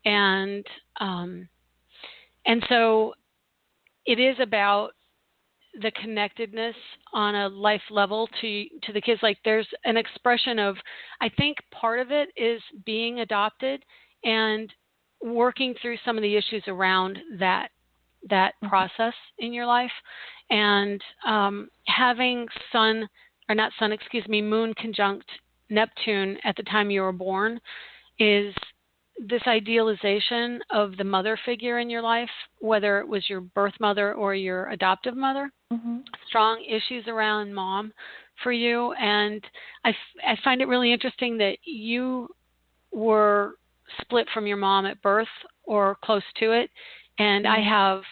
Speaker 1: And so it is about the connectedness on a life level to the kids. Like there's an expression of, I think part of it is being adopted and working through some of the issues around that process in your life, and having Moon conjunct Neptune at the time you were born is this idealization of the mother figure in your life, whether it was your birth mother or your adoptive mother. Strong issues around mom for you. And I find it really interesting that you were split from your mom at birth or close to it. And I have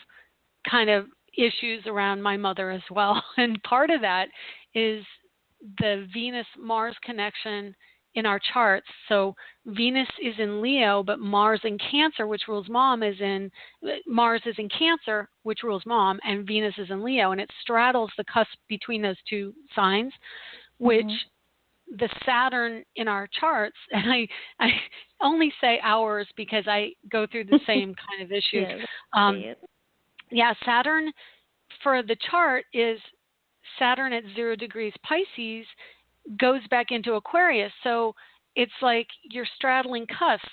Speaker 1: kind of issues around my mother as well. And part of that is the Venus-Mars connection in our charts. So Venus is in Leo, but Mars in Cancer, which rules mom, Mars is in Cancer, which rules mom, and Venus is in Leo, and it straddles the cusp between those two signs, which the Saturn in our charts, and I only say ours because I go through the same kind of issues. Saturn for the chart is Saturn at 0 degrees Pisces goes back into Aquarius. So it's like you're straddling cusps,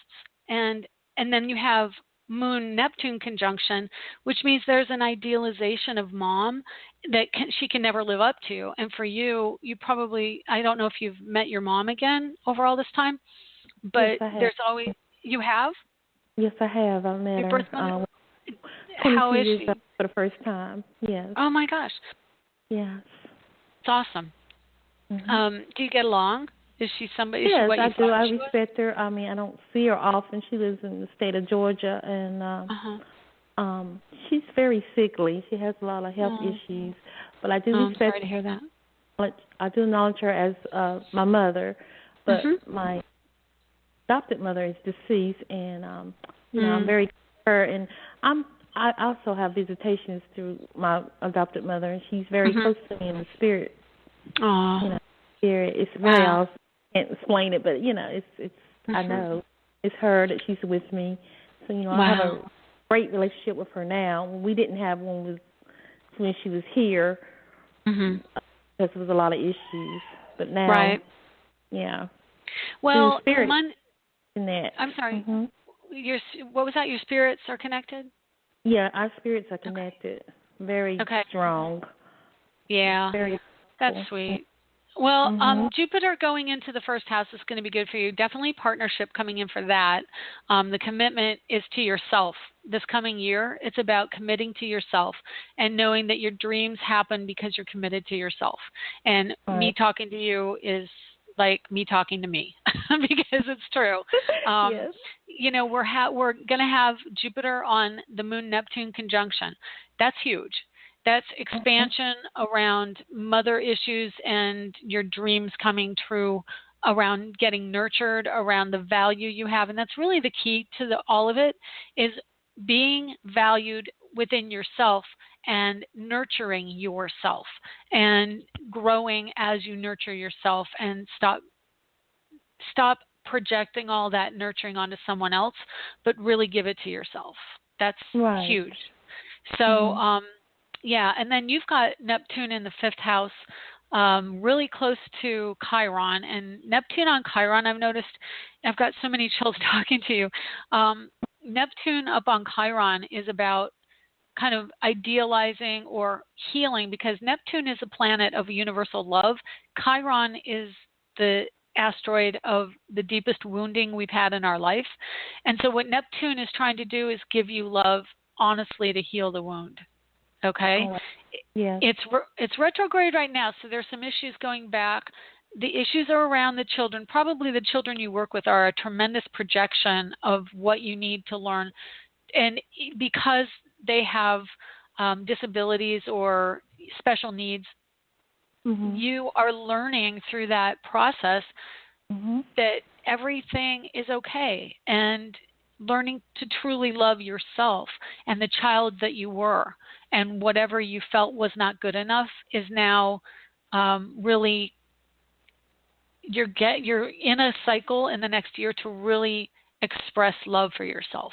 Speaker 1: and then you have Moon Neptune conjunction, which means there's an idealization of mom that she can never live up to. And for you probably, I don't know if you've met your mom again over all this time, but there's always, you have?
Speaker 4: Yes, I have. I met
Speaker 1: your
Speaker 4: her.
Speaker 1: birth mother?
Speaker 4: How is she? For the first time. Yes.
Speaker 1: Oh my gosh.
Speaker 4: Yes.
Speaker 1: It's awesome. Do you get along? Is she somebody?
Speaker 4: Yes,
Speaker 1: I
Speaker 4: do. I respect her. I mean, I don't see her often. She lives in the state of Georgia, and she's very sickly. She has a lot of health issues, but I do respect.
Speaker 1: I'm sorry to hear that.
Speaker 4: I do acknowledge her as my mother, but my adopted mother is deceased, and I'm very her, and I also have visitations through my adopted mother, and she's very close to me in the spirit. Spirit. It's very awesome. I can't explain it, but it's I know it's her that she's with me. So I have a great relationship with her now. We didn't have one when she was here because there was a lot of issues. But now,
Speaker 1: Well,
Speaker 4: spirit in that.
Speaker 1: I'm sorry. What was that? Your spirits are connected?
Speaker 4: Yeah, our spirits are connected. Very strong.
Speaker 1: Yeah. That's sweet. Well, Jupiter going into the 1st house is going to be good for you. Definitely partnership coming in for that. The commitment is to yourself. This coming year, it's about committing to yourself and knowing that your dreams happen because you're committed to yourself. And me talking to you is like me talking to me because it's true. We're going to have Jupiter on the Moon Neptune conjunction. That's huge. That's expansion around mother issues and your dreams coming true, around getting nurtured, around the value you have. And that's really the key to all of it, is being valued within yourself and nurturing yourself and growing as you nurture yourself, and stop projecting all that nurturing onto someone else, but really give it to yourself. That's huge. So, and then you've got Neptune in the 5th house, really close to Chiron. And Neptune on Chiron, I've noticed, I've got so many chills talking to you. Neptune up on Chiron is about kind of idealizing or healing, because Neptune is a planet of universal love. Chiron is the asteroid of the deepest wounding we've had in our life. And so what Neptune is trying to do is give you love honestly to heal the wound. Okay? It's retrograde right now, so there's some issues going back. The issues are around the children. Probably the children you work with are a tremendous projection of what you need to learn. And because they have disabilities or special needs, you are learning through that process that everything is okay, and learning to truly love yourself and the child that you were, and whatever you felt was not good enough is now really, you're in a cycle in the next year to really express love for yourself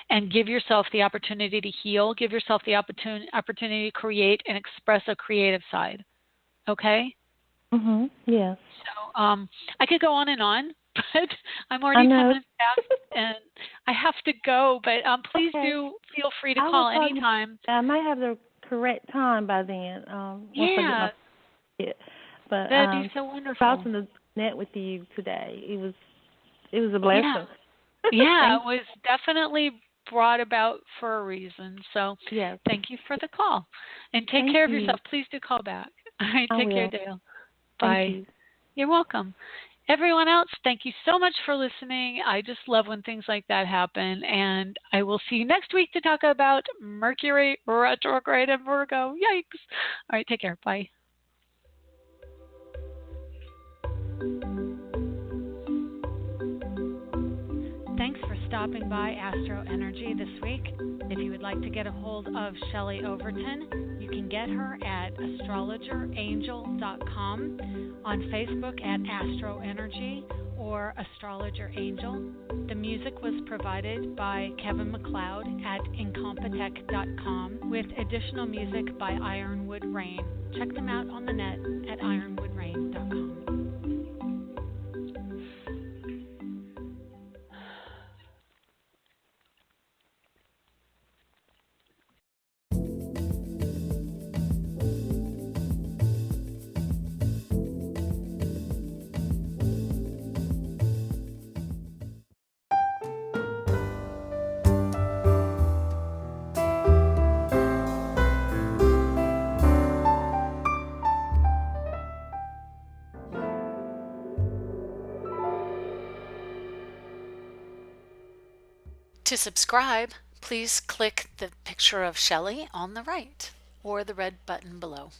Speaker 1: and give yourself the opportunity to heal, give yourself the opportunity to create and express a creative side. Okay?
Speaker 3: Yes.
Speaker 1: So I could go on, but I'm already 10 minutes past and I have to go. But please do feel free to call anytime.
Speaker 4: I might have the correct time by then. Once I get my but
Speaker 1: that'd be so wonderful.
Speaker 4: Awesome to connect with you today. It was a blessing.
Speaker 1: Yeah, it was definitely brought about for a reason. So thank you for the call. And take care of yourself. Please do call back. All right, take care, Dale. Bye.
Speaker 4: Thank you.
Speaker 1: You're welcome. Everyone else, thank you so much for listening. I just love when things like that happen. And I will see you next week to talk about Mercury retrograde and Virgo. Yikes. All right, take care. Bye. Thanks for stopping by AstroEnergy this week. If you would like to get a hold of Shelley Overton, you can get her at astrologerangel.com, on Facebook at AstroEnergy or Astrologer Angel. The music was provided by Kevin MacLeod at incompetech.com with additional music by Ironwood Rain. Check them out on the net at ironwoodrain.com. To subscribe, please click the picture of Shelley on the right or the red button below.